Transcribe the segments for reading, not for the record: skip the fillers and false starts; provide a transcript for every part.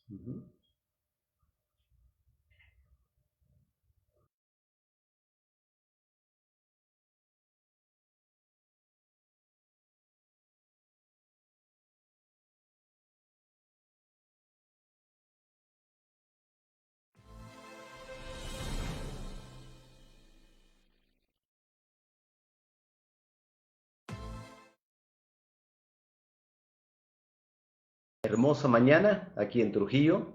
Ujú. Hermosa mañana aquí en Trujillo,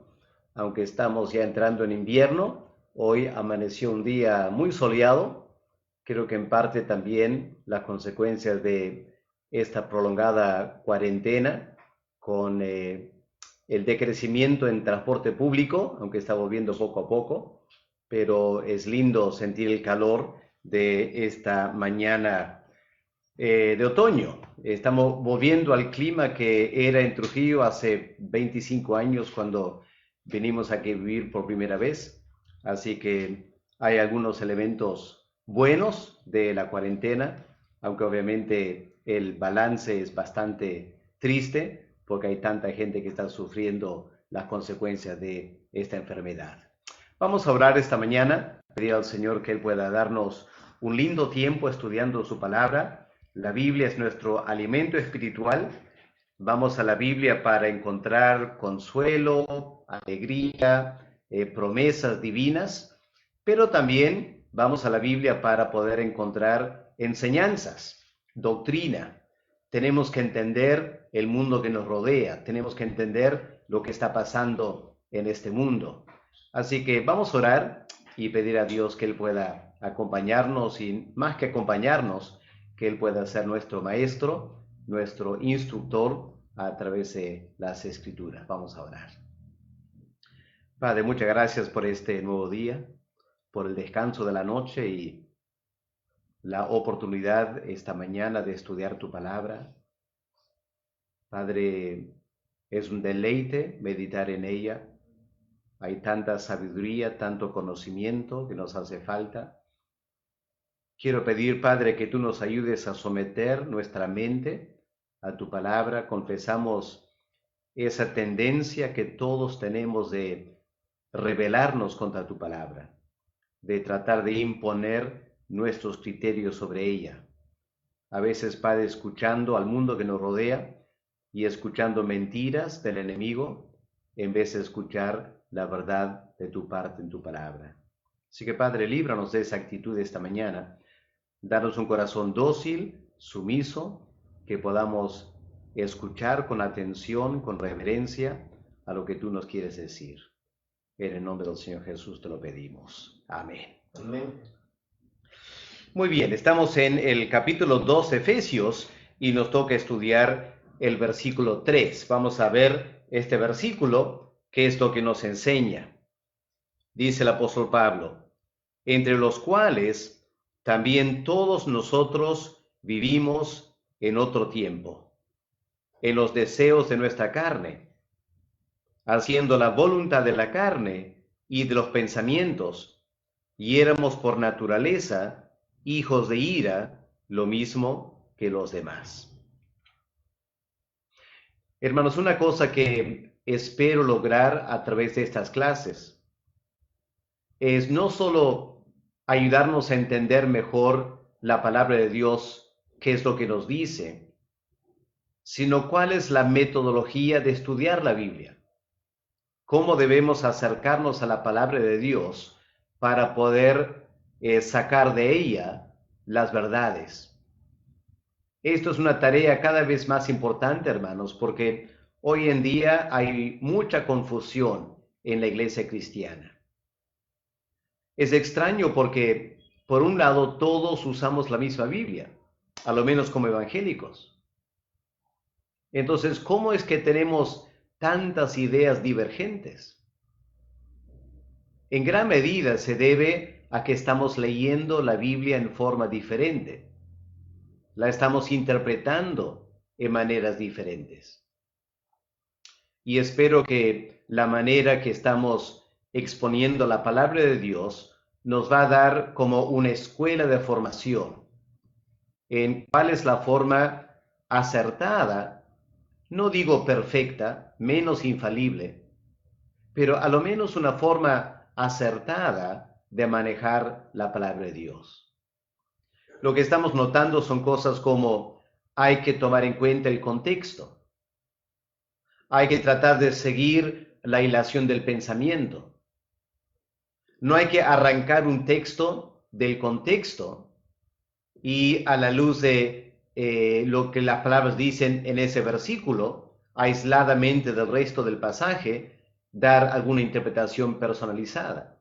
aunque estamos ya entrando en invierno. Hoy amaneció un día muy soleado. Creo que en parte también las consecuencias de esta prolongada cuarentena con el decrecimiento en transporte público, aunque está volviendo poco a poco, pero es lindo sentir el calor de esta mañana de otoño. Estamos volviendo al clima que era en Trujillo hace 25 años cuando venimos aquí a vivir por primera vez. Así que hay algunos elementos buenos de la cuarentena, aunque obviamente el balance es bastante triste porque hay tanta gente que está sufriendo las consecuencias de esta enfermedad. Vamos a orar esta mañana, pedir al Señor que Él pueda darnos un lindo tiempo estudiando su palabra. La Biblia es nuestro alimento espiritual. Vamos a la Biblia para encontrar consuelo, alegría, promesas divinas, pero también vamos a la Biblia para poder encontrar enseñanzas, doctrina. Tenemos que entender el mundo que nos rodea, tenemos que entender lo que está pasando en este mundo. Así que vamos a orar y pedir a Dios que Él pueda acompañarnos y más que acompañarnos, que Él pueda ser nuestro maestro, nuestro instructor a través de las escrituras. Vamos a orar. Padre, muchas gracias por este nuevo día, por el descanso de la noche y la oportunidad esta mañana de estudiar tu palabra. Padre, es un deleite meditar en ella. Hay tanta sabiduría, tanto conocimiento que nos hace falta. Quiero pedir, Padre, que tú nos ayudes a someter nuestra mente a tu palabra. Confesamos esa tendencia que todos tenemos de rebelarnos contra tu palabra, de tratar de imponer nuestros criterios sobre ella. A veces, Padre, escuchando al mundo que nos rodea y escuchando mentiras del enemigo, en vez de escuchar la verdad de tu parte en tu palabra. Así que, Padre, líbranos de esa actitud esta mañana. Danos un corazón dócil, sumiso, que podamos escuchar con atención, con reverencia a lo que tú nos quieres decir. En el nombre del Señor Jesús te lo pedimos. Amén. Amén. Muy bien, estamos en el capítulo 2 de Efesios y nos toca estudiar el versículo 3. Vamos a ver este versículo, qué es lo que nos enseña. Dice el apóstol Pablo, entre los cuales también todos nosotros vivimos en otro tiempo, en los deseos de nuestra carne, haciendo la voluntad de la carne y de los pensamientos, y éramos por naturaleza hijos de ira, lo mismo que los demás. Hermanos, una cosa que espero lograr a través de estas clases es no solo ayudarnos a entender mejor la palabra de Dios, qué es lo que nos dice, sino cuál es la metodología de estudiar la Biblia. Cómo debemos acercarnos a la palabra de Dios para poder sacar de ella las verdades. Esto es una tarea cada vez más importante, hermanos, porque hoy en día hay mucha confusión en la iglesia cristiana. Es extraño porque, por un lado, todos usamos la misma Biblia, a lo menos como evangélicos. Entonces, ¿cómo es que tenemos tantas ideas divergentes? En gran medida se debe a que estamos leyendo la Biblia en forma diferente. La estamos interpretando en maneras diferentes. Y espero que la manera que estamos exponiendo la palabra de Dios nos va a dar como una escuela de formación en cuál es la forma acertada no digo perfecta, menos infalible, pero a lo menos una forma acertada de manejar la palabra de Dios. Lo que estamos notando son cosas como hay que tomar en cuenta el contexto, hay que tratar de seguir la hilación del pensamiento, no hay que arrancar un texto del contexto y a la luz de lo que las palabras dicen en ese versículo, aisladamente del resto del pasaje, dar alguna interpretación personalizada.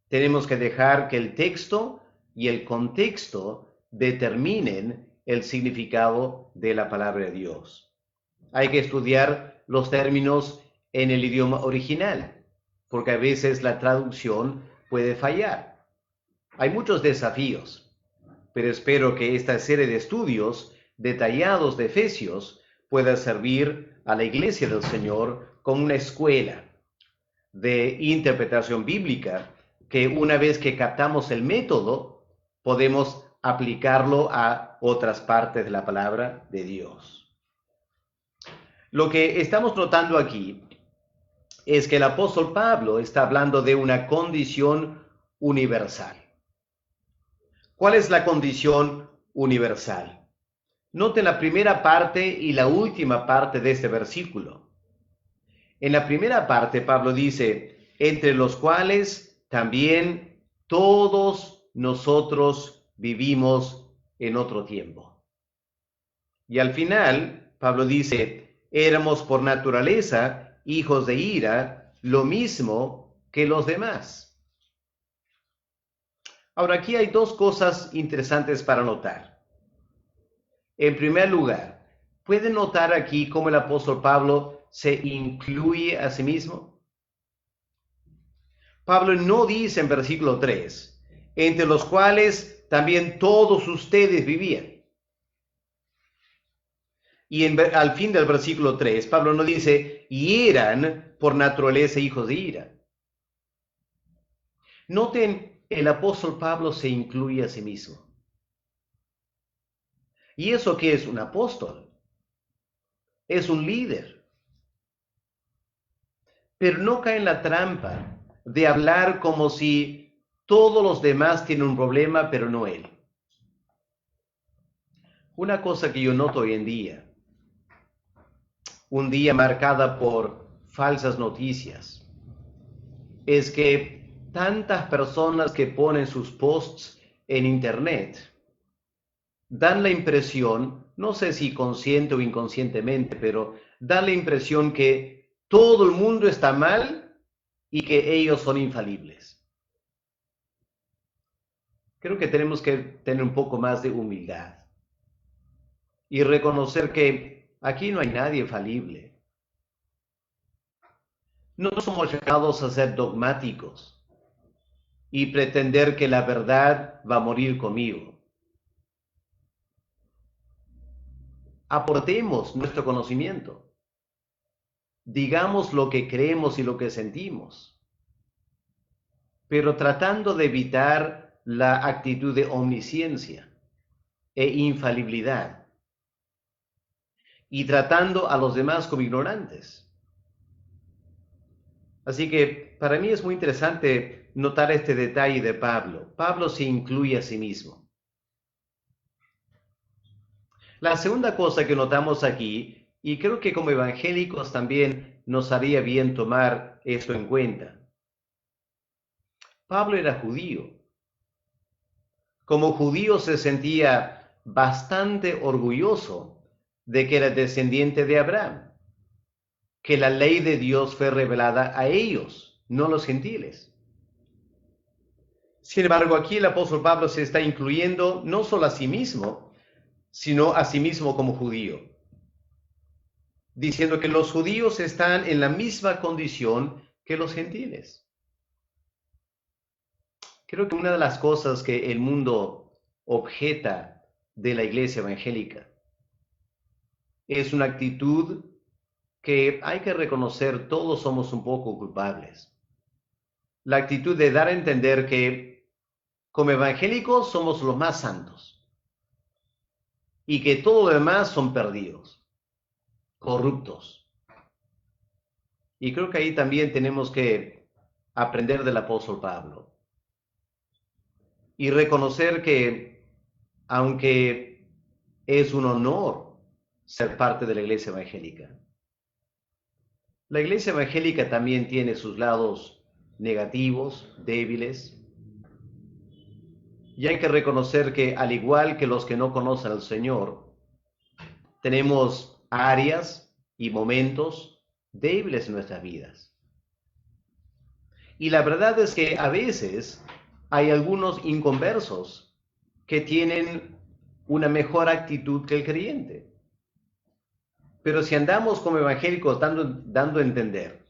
Tenemos que dejar que el texto y el contexto determinen el significado de la palabra de Dios. Hay que estudiar los términos en el idioma original, porque a veces la traducción puede fallar. Hay muchos desafíos, pero espero que esta serie de estudios detallados de Efesios pueda servir a la Iglesia del Señor como una escuela de interpretación bíblica que una vez que captamos el método, podemos aplicarlo a otras partes de la palabra de Dios. Lo que estamos notando aquí es que el apóstol Pablo está hablando de una condición universal. ¿Cuál es la condición universal? Noten la primera parte y la última parte de este versículo. En la primera parte, Pablo dice, entre los cuales también todos nosotros vivimos en otro tiempo. Y al final, Pablo dice, éramos por naturaleza hijos de ira, lo mismo que los demás. Ahora, aquí hay dos cosas interesantes para notar. En primer lugar, ¿pueden notar aquí cómo el apóstol Pablo se incluye a sí mismo? Pablo no dice en versículo 3, entre los cuales también todos ustedes vivían. Y al fin del versículo 3, Pablo no dice, y eran por naturaleza hijos de ira. Noten, el apóstol Pablo se incluye a sí mismo. ¿Y eso qué es un apóstol? Es un líder. Pero no cae en la trampa de hablar como si todos los demás tienen un problema, pero no él. Una cosa que yo noto hoy en día, un día marcada por falsas noticias, es que tantas personas que ponen sus posts en internet dan la impresión, no sé si consciente o inconscientemente, pero da la impresión que todo el mundo está mal y que ellos son infalibles. Creo que tenemos que tener un poco más de humildad y reconocer que aquí no hay nadie falible. No somos llamados a ser dogmáticos y pretender que la verdad va a morir conmigo. Aportemos nuestro conocimiento. Digamos lo que creemos y lo que sentimos, pero tratando de evitar la actitud de omnisciencia e infalibilidad y tratando a los demás como ignorantes. Así que para mí es muy interesante notar este detalle de Pablo. Pablo se incluye a sí mismo. La segunda cosa que notamos aquí, y creo que como evangélicos también nos haría bien tomar esto en cuenta. Pablo era judío. Como judío se sentía bastante orgulloso de que era descendiente de Abraham, que la ley de Dios fue revelada a ellos, no a los gentiles. Sin embargo, aquí el apóstol Pablo se está incluyendo no solo a sí mismo, sino a sí mismo como judío, diciendo que los judíos están en la misma condición que los gentiles. Creo que una de las cosas que el mundo objeta de la iglesia evangélica es una actitud que hay que reconocer, todos somos un poco culpables. La actitud de dar a entender que como evangélicos somos los más santos y que todo lo demás son perdidos. corruptos. Y creo que ahí también tenemos que aprender del apóstol Pablo y reconocer que aunque es un honor ser parte de la iglesia evangélica también tiene sus lados negativos, débiles, y hay que reconocer que al igual que los que no conocen al Señor, tenemos áreas y momentos débiles en nuestras vidas. Y la verdad es que a veces hay algunos inconversos que tienen una mejor actitud que el creyente. Pero si andamos como evangélicos dando a entender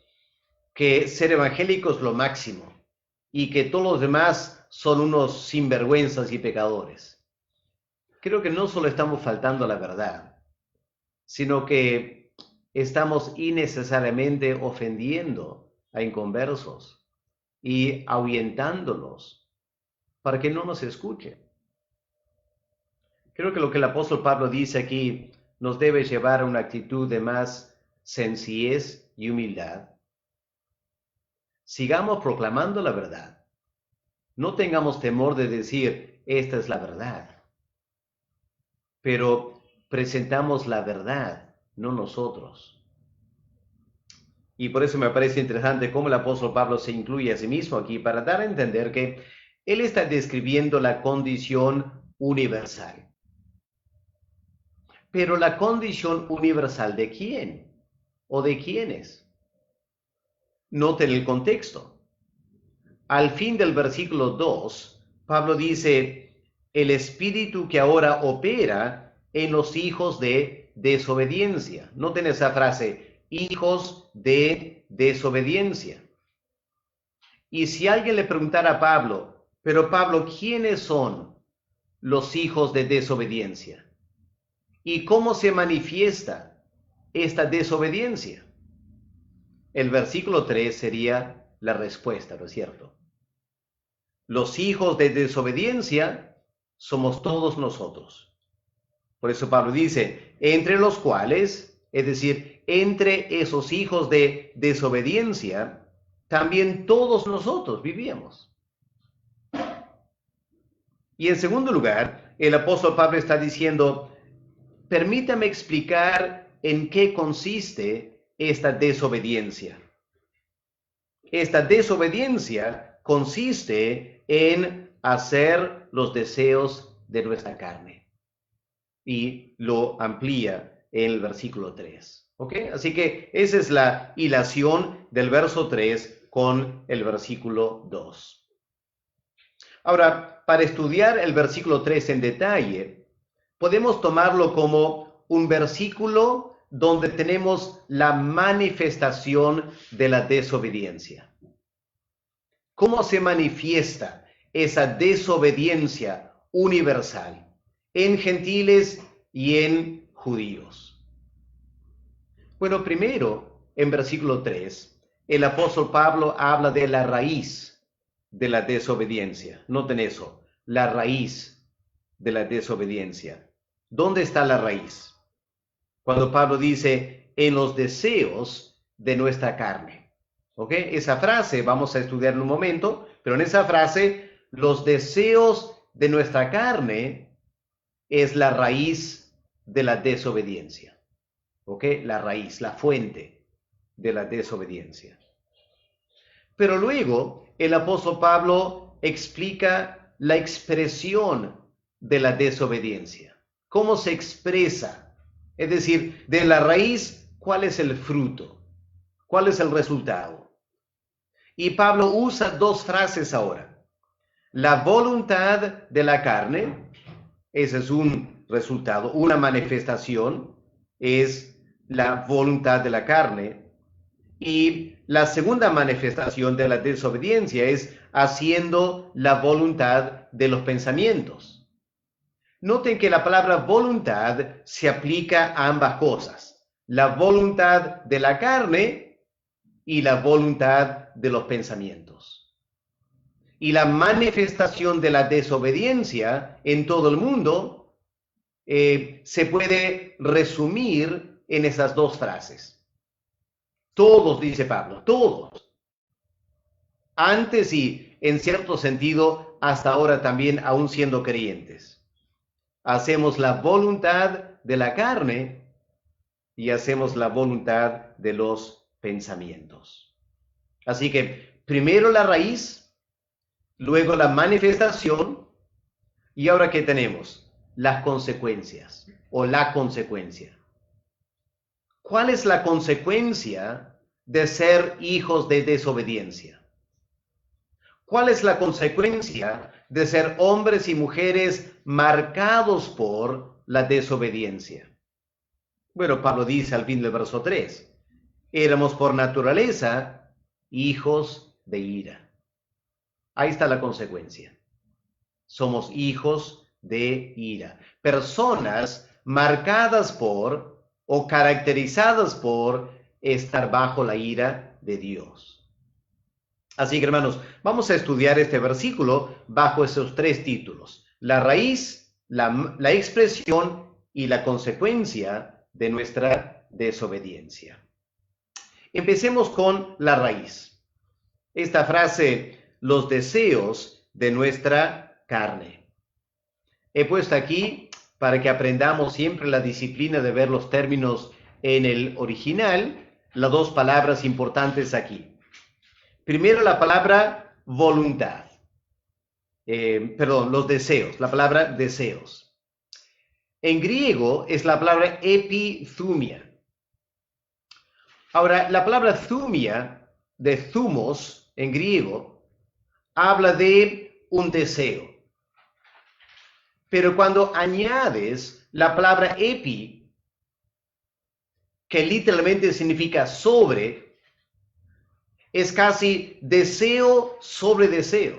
que ser evangélico es lo máximo y que todos los demás son unos sinvergüenzas y pecadores, creo que no solo estamos faltando a la verdad, sino que estamos innecesariamente ofendiendo a inconversos y ahuyentándolos para que no nos escuchen. Creo que lo que el apóstol Pablo dice aquí nos debe llevar a una actitud de más sencillez y humildad. Sigamos proclamando la verdad. No tengamos temor de decir, esta es la verdad. Pero presentamos la verdad, no nosotros. Y por eso me parece interesante cómo el apóstol Pablo se incluye a sí mismo aquí para dar a entender que él está describiendo la condición universal. Pero la condición universal ¿de quién? ¿O de quiénes? Noten el contexto. Al fin del versículo 2, Pablo dice, el espíritu que ahora opera en los hijos de desobediencia. Noten esa frase, hijos de desobediencia. Y si alguien le preguntara a Pablo, pero Pablo, ¿quiénes son los hijos de desobediencia? ¿Y cómo se manifiesta esta desobediencia? El versículo 3 sería la respuesta, ¿no es cierto? Los hijos de desobediencia somos todos nosotros. Por eso Pablo dice, entre los cuales, es decir, entre esos hijos de desobediencia, también todos nosotros vivíamos. Y en segundo lugar, el apóstol Pablo está diciendo, permítame explicar en qué consiste esta desobediencia. Esta desobediencia consiste en hacer los deseos de nuestra carne. Y lo amplía en el versículo 3. ¿Ok? Así que esa es la hilación del verso 3 con el versículo 2. Ahora, para estudiar el versículo 3 en detalle, podemos tomarlo como un versículo donde tenemos la manifestación de la desobediencia. ¿Cómo se manifiesta esa desobediencia universal en gentiles y en judíos? Bueno, primero, en versículo 3, el apóstol Pablo habla de la raíz de la desobediencia. Noten eso, la raíz de la desobediencia. ¿Dónde está la raíz? Cuando Pablo dice, en los deseos de nuestra carne. ¿Ok? Esa frase vamos a estudiar en un momento, pero en esa frase, los deseos de nuestra carne es la raíz de la desobediencia. ¿Ok? La raíz, la fuente de la desobediencia. Pero luego el apóstol Pablo explica la expresión de la desobediencia. ¿Cómo se expresa? Es decir, de la raíz, ¿cuál es el fruto? ¿Cuál es el resultado? Y Pablo usa dos frases ahora. La voluntad de la carne, ese es un resultado, una manifestación, es la voluntad de la carne. Y la segunda manifestación de la desobediencia es haciendo la voluntad de los pensamientos. Noten que la palabra voluntad se aplica a ambas cosas. La voluntad de la carne y la voluntad de los pensamientos. Y la manifestación de la desobediencia en todo el mundo se puede resumir en esas dos frases. Todos, dice Pablo, todos. Antes y, en cierto sentido, hasta ahora también, aún siendo creyentes. Hacemos la voluntad de la carne y hacemos la voluntad de los pensamientos. Así que primero la raíz, luego la manifestación, y ahora ¿qué tenemos? Las consecuencias o la consecuencia. ¿Cuál es la consecuencia de ser hijos de desobediencia? ¿Cuál es la consecuencia de ser hombres y mujeres marcados por la desobediencia? Bueno, Pablo dice al fin del verso 3, éramos por naturaleza hijos de ira. Ahí está la consecuencia. Somos hijos de ira. Personas marcadas por o caracterizadas por estar bajo la ira de Dios. Así que, hermanos, vamos a estudiar este versículo bajo esos tres títulos: la raíz, la expresión y la consecuencia de nuestra desobediencia. Empecemos con la raíz. Esta frase, los deseos de nuestra carne. He puesto aquí para que aprendamos siempre la disciplina de ver los términos en el original, las dos palabras importantes aquí. Primero la palabra voluntad, los deseos, la palabra deseos. En griego es la palabra epithumia. Ahora, la palabra thumia, de thumos en griego, habla de un deseo. Pero cuando añades la palabra epi, que literalmente significa sobre, es casi deseo sobre deseo.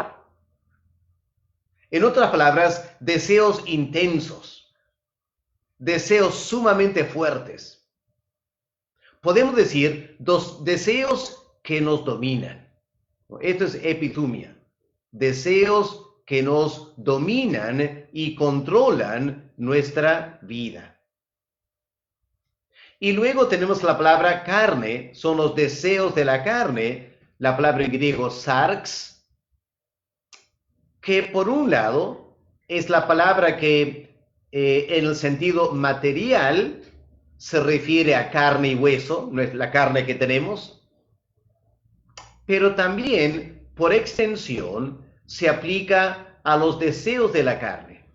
En otras palabras, deseos intensos, deseos sumamente fuertes. Podemos decir dos deseos que nos dominan. Esto es epithumia. Deseos que nos dominan y controlan nuestra vida. Y luego tenemos la palabra carne, son los deseos de la carne, la palabra en griego sarx, que por un lado es la palabra que en el sentido material se refiere a carne y hueso, no es la carne que tenemos, pero también por extensión se aplica a los deseos de la carne.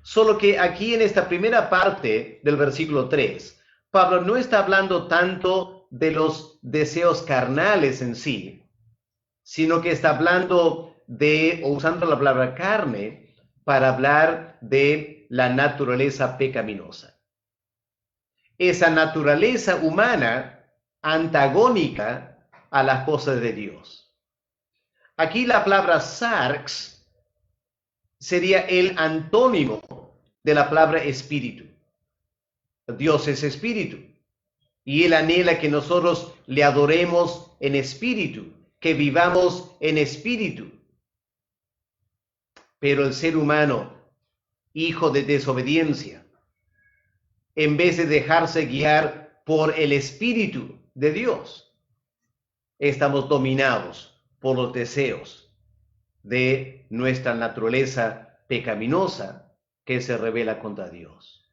Solo que aquí en esta primera parte del versículo 3, Pablo no está hablando tanto de los deseos carnales en sí, sino que está hablando o usando la palabra carne para hablar de la naturaleza pecaminosa. Esa naturaleza humana antagónica a las cosas de Dios. Aquí la palabra sarx sería el antónimo de la palabra espíritu. Dios es espíritu y Él anhela que nosotros le adoremos en espíritu, que vivamos en espíritu. Pero el ser humano, hijo de desobediencia, en vez de dejarse guiar por el espíritu de Dios, estamos dominados por los deseos de nuestra naturaleza pecaminosa que se revela contra Dios.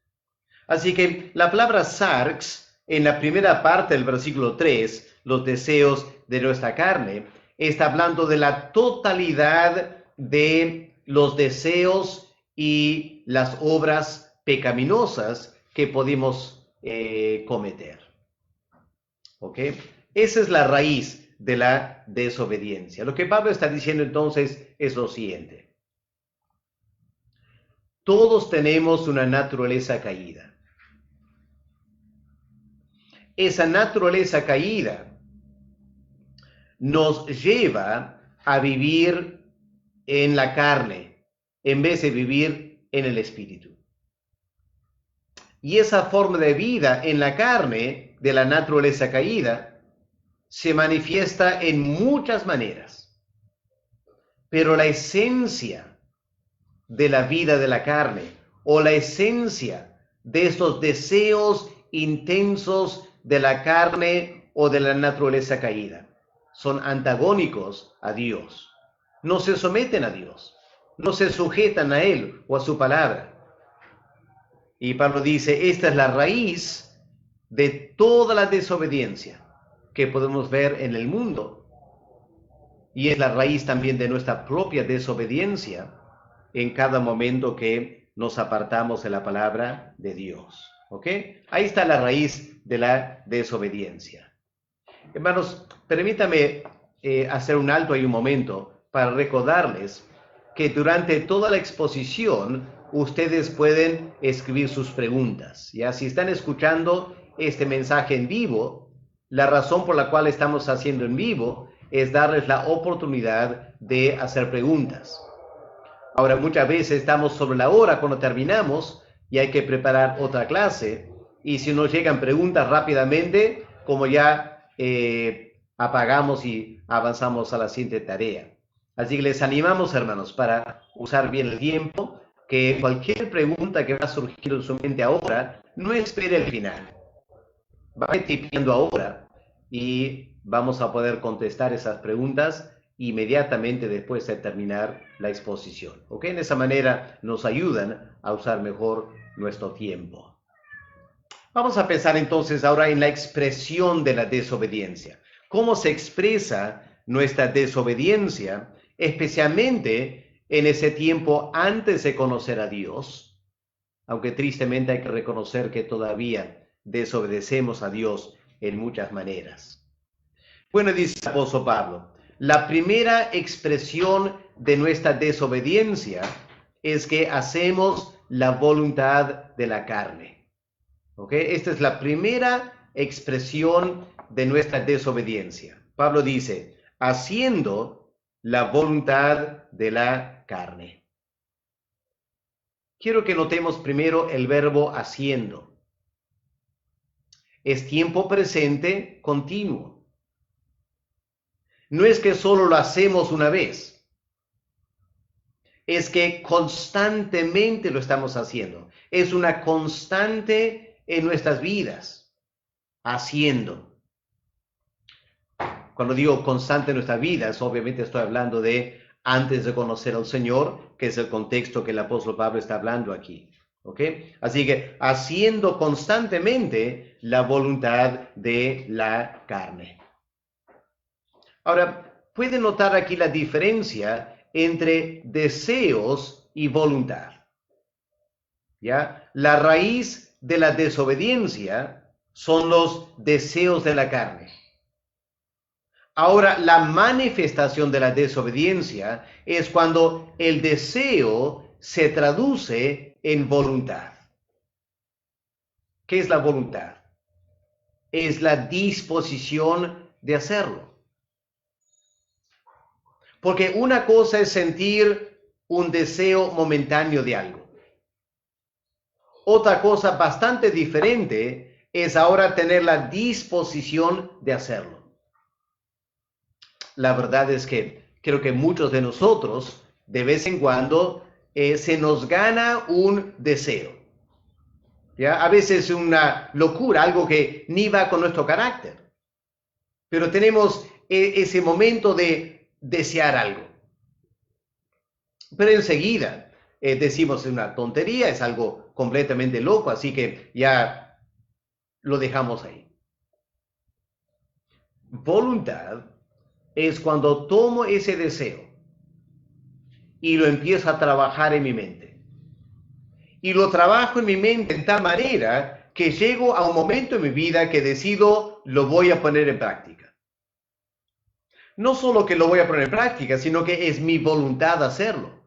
Así que la palabra sarx, en la primera parte del versículo 3, los deseos de nuestra carne, está hablando de la totalidad de los deseos y las obras pecaminosas que podemos cometer. ¿Ok? Esa es la raíz de la desobediencia. Lo que Pablo está diciendo entonces es lo siguiente. Todos tenemos una naturaleza caída. Esa naturaleza caída nos lleva a vivir en la carne en vez de vivir en el espíritu. Y esa forma de vida en la carne de la naturaleza caída se manifiesta en muchas maneras. Pero la esencia de la vida de la carne o la esencia de esos deseos intensos de la carne o de la naturaleza caída. Son antagónicos a Dios. No se someten a Dios. No se sujetan a Él o a su palabra. Y Pablo dice, esta es la raíz de toda la desobediencia que podemos ver en el mundo. Y es la raíz también de nuestra propia desobediencia en cada momento que nos apartamos de la palabra de Dios. ¿Ok? Ahí está la raíz de la desobediencia. Hermanos, permítame hacer un alto ahí un momento para recordarles que durante toda la exposición ustedes pueden escribir sus preguntas. Ya si están escuchando este mensaje en vivo, la razón por la cual estamos haciendo en vivo es darles la oportunidad de hacer preguntas. Ahora, muchas veces estamos sobre la hora cuando terminamos y hay que preparar otra clase. Y si nos llegan preguntas rápidamente, como ya apagamos y avanzamos a la siguiente tarea. Así que les animamos, hermanos, para usar bien el tiempo, que cualquier pregunta que va a surgir en su mente ahora, no espere el final. Vaya tipeando ahora y vamos a poder contestar esas preguntas inmediatamente después de terminar la exposición. ¿Ok? De esa manera nos ayudan a usar mejor nuestro tiempo. Vamos a pensar entonces ahora en la expresión de la desobediencia. ¿Cómo se expresa nuestra desobediencia, especialmente en ese tiempo antes de conocer a Dios? Aunque tristemente hay que reconocer que todavía desobedecemos a Dios en muchas maneras. Bueno, dice el apóstol Pablo, la primera expresión de nuestra desobediencia es que hacemos la voluntad de la carne. ¿Ok? Esta es la primera expresión de nuestra desobediencia. Pablo dice, haciendo la voluntad de la carne. Quiero que notemos primero el verbo haciendo. Es tiempo presente continuo. No es que solo lo hacemos una vez. Es que constantemente lo estamos haciendo. Es una constante en nuestras vidas. Haciendo. Cuando digo constante en nuestras vidas, obviamente estoy hablando de antes de conocer al Señor, que es el contexto que el apóstol Pablo está hablando aquí. ¿Ok? Así que haciendo constantemente la voluntad de la carne. Ahora, ¿pueden notar aquí la diferencia entre deseos y voluntad? ¿Ya? La raíz de la desobediencia son los deseos de la carne. Ahora, la manifestación de la desobediencia es cuando el deseo se traduce en voluntad. ¿Qué es la voluntad? Es la disposición de hacerlo. Porque una cosa es sentir un deseo momentáneo de algo. Otra cosa bastante diferente es ahora tener la disposición de hacerlo. La verdad es que creo que muchos de nosotros, de vez en cuando, se nos gana un deseo. ¿Ya? A veces una locura, algo que ni va con nuestro carácter. Pero tenemos ese momento de desear algo. Pero enseguida decimos una tontería, es algo completamente loco, así que ya lo dejamos ahí. Voluntad es cuando tomo ese deseo y lo empiezo a trabajar en mi mente. Y lo trabajo en mi mente en tal manera que llego a un momento en mi vida que decido, lo voy a poner en práctica. No solo que lo voy a poner en práctica, sino que es mi voluntad hacerlo.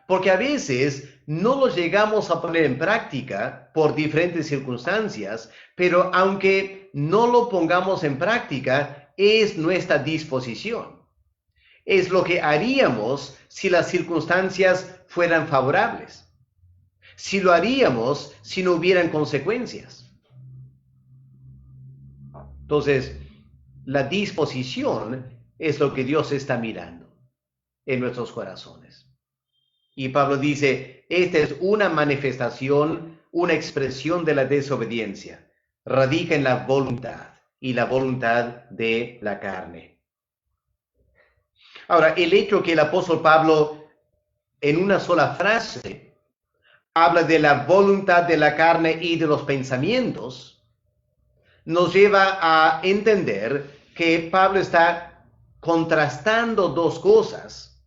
Porque a veces no lo llegamos a poner en práctica por diferentes circunstancias, pero aunque no lo pongamos en práctica, es nuestra disposición. Es lo que haríamos si las circunstancias fueran favorables. Si lo haríamos si no hubieran consecuencias. Entonces, la disposición es lo que Dios está mirando en nuestros corazones. Y Pablo dice, esta es una manifestación, una expresión de la desobediencia. Radica en la voluntad y la voluntad de la carne. Ahora, el hecho que el apóstol Pablo en una sola frase habla de la voluntad de la carne y de los pensamientos, nos lleva a entender que Pablo está contrastando dos cosas: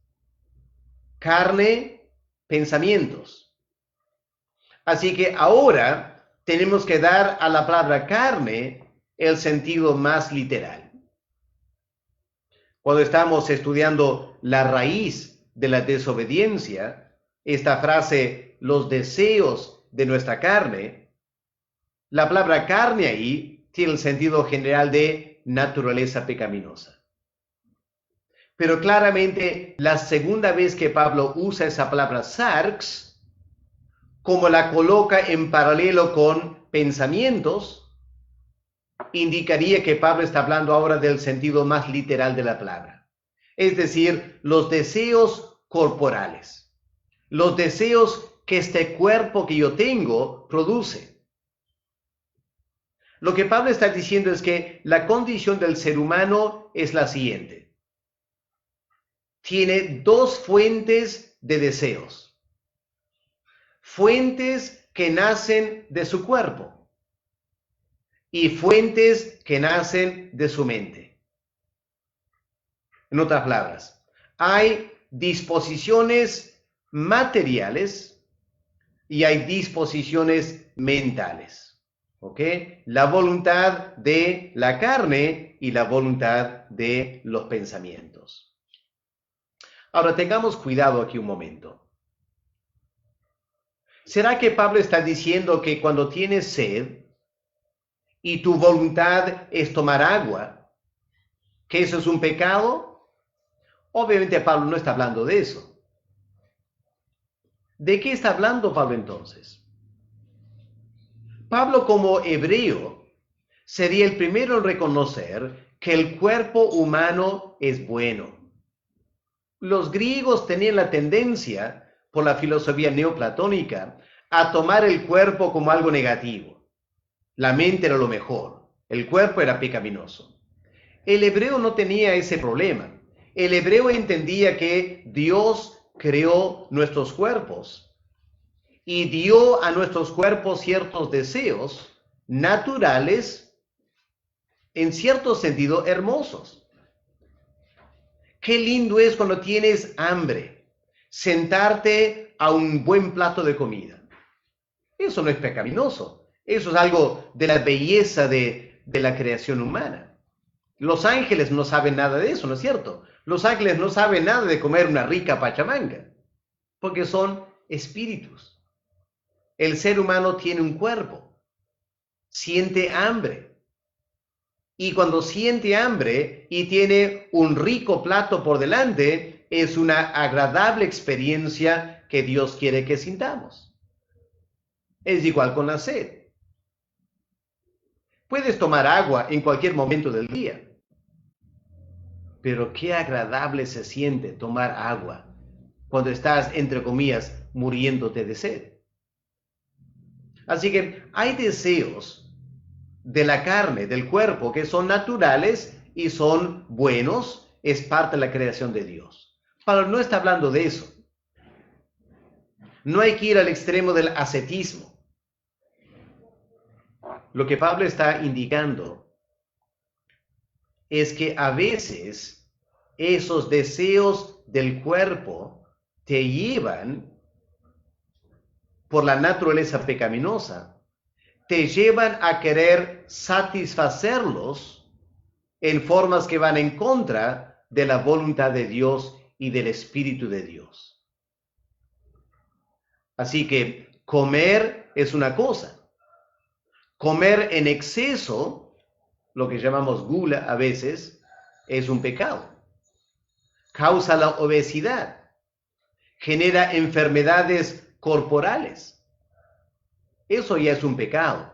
carne, pensamientos. Así que ahora tenemos que dar a la palabra carne el sentido más literal. Cuando estamos estudiando la raíz de la desobediencia, esta frase, los deseos de nuestra carne, la palabra carne ahí tiene el sentido general de naturaleza pecaminosa. Pero claramente la segunda vez que Pablo usa esa palabra sarx, como la coloca en paralelo con pensamientos, indicaría que Pablo está hablando ahora del sentido más literal de la palabra. Es decir, los deseos corporales, los deseos que este cuerpo que yo tengo produce. Lo que Pablo está diciendo es que la condición del ser humano es la siguiente: tiene dos fuentes de deseos, fuentes que nacen de su cuerpo y fuentes que nacen de su mente. En otras palabras, hay disposiciones materiales y hay disposiciones mentales. ¿Ok? La voluntad de la carne y la voluntad de los pensamientos. Ahora, tengamos cuidado aquí un momento. ¿Será que Pablo está diciendo que cuando tienes sed y tu voluntad es tomar agua, que eso es un pecado? Obviamente Pablo no está hablando de eso. ¿De qué está hablando Pablo entonces? Pablo, como hebreo, sería el primero en reconocer que el cuerpo humano es bueno. Los griegos tenían la tendencia, por la filosofía neoplatónica, a tomar el cuerpo como algo negativo. La mente era lo mejor, el cuerpo era pecaminoso. El hebreo no tenía ese problema. El hebreo entendía que Dios creó nuestros cuerpos y dio a nuestros cuerpos ciertos deseos naturales, en cierto sentido hermosos. Qué lindo es cuando tienes hambre, sentarte a un buen plato de comida. Eso no es pecaminoso. Eso es algo de la belleza de la creación humana. Los ángeles no saben nada de eso, ¿no es cierto? Los ángeles no saben nada de comer una rica pachamanga, porque son espíritus. El ser humano tiene un cuerpo, siente hambre. Y cuando siente hambre y tiene un rico plato por delante, es una agradable experiencia que Dios quiere que sintamos. Es igual con la sed. Puedes tomar agua en cualquier momento del día, pero qué agradable se siente tomar agua cuando estás, entre comillas, muriéndote de sed. Así que hay deseos de la carne, del cuerpo, que son naturales y son buenos, es parte de la creación de Dios. Pablo no está hablando de eso. No hay que ir al extremo del ascetismo. Lo que Pablo está indicando es que a veces esos deseos del cuerpo te llevan, por la naturaleza pecaminosa, te llevan a querer satisfacerlos en formas que van en contra de la voluntad de Dios y del Espíritu de Dios. Así que comer es una cosa. Comer en exceso, lo que llamamos gula a veces, es un pecado. Causa la obesidad, genera enfermedades corporales. Eso ya es un pecado.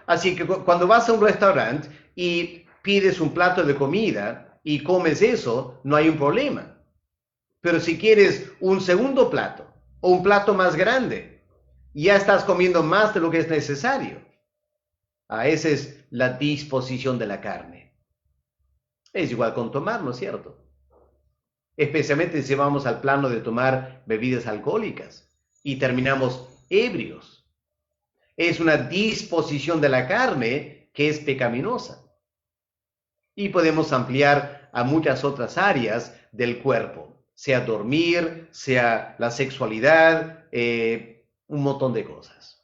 Así que cuando vas a un restaurante y pides un plato de comida y comes eso, no hay un problema. Pero si quieres un segundo plato o un plato más grande, Ya estás comiendo más de lo que es necesario. Esa es la disposición de la carne. Es igual con tomar, ¿no es cierto? Especialmente si vamos al plano de tomar bebidas alcohólicas y terminamos ebrios. Es una disposición de la carne que es pecaminosa. Y podemos ampliar a muchas otras áreas del cuerpo, sea dormir, sea la sexualidad, un montón de cosas.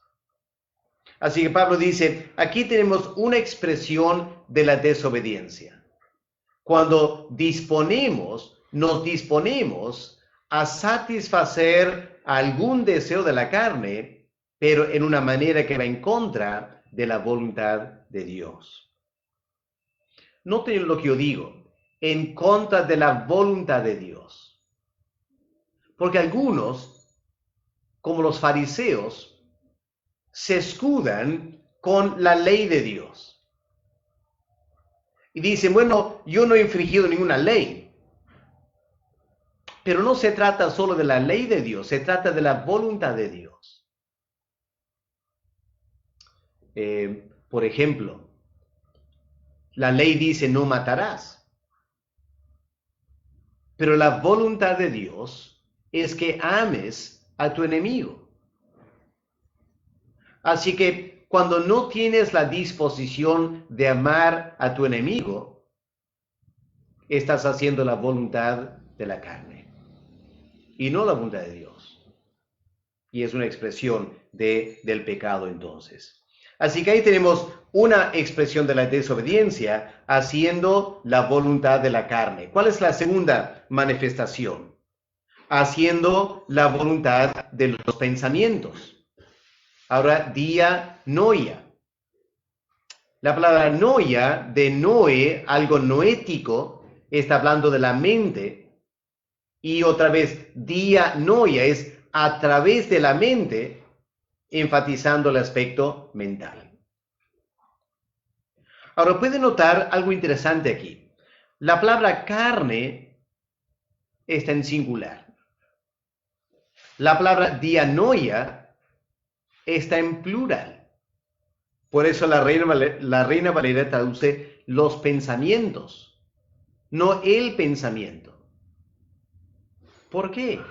Así que Pablo dice, aquí tenemos una expresión de la desobediencia. Cuando nos disponemos a satisfacer algún deseo de la carne, pero en una manera que va en contra de la voluntad de Dios. Noten lo que yo digo, en contra de la voluntad de Dios. Porque algunos, como los fariseos, se escudan con la ley de Dios. Y dicen, bueno, yo no he infringido ninguna ley. Pero no se trata solo de la ley de Dios, se trata de la voluntad de Dios. Por ejemplo, la ley dice no matarás. Pero la voluntad de Dios es que ames a tu enemigo. Así que cuando no tienes la disposición de amar a tu enemigo, estás haciendo la voluntad de la carne y no la voluntad de Dios. Y es una expresión del pecado entonces. Así que ahí tenemos una expresión de la desobediencia haciendo la voluntad de la carne. ¿Cuál es la segunda manifestación? Haciendo la voluntad de los pensamientos. Ahora, noia. La palabra noia, de noe, algo noético, está hablando de la mente. Y otra vez, noia es a través de la mente, enfatizando el aspecto mental. Ahora, puede notar algo interesante aquí. La palabra carne está en singular. La palabra dianoia está en plural. Por eso la Reina Valera traduce los pensamientos, no el pensamiento. ¿Por qué?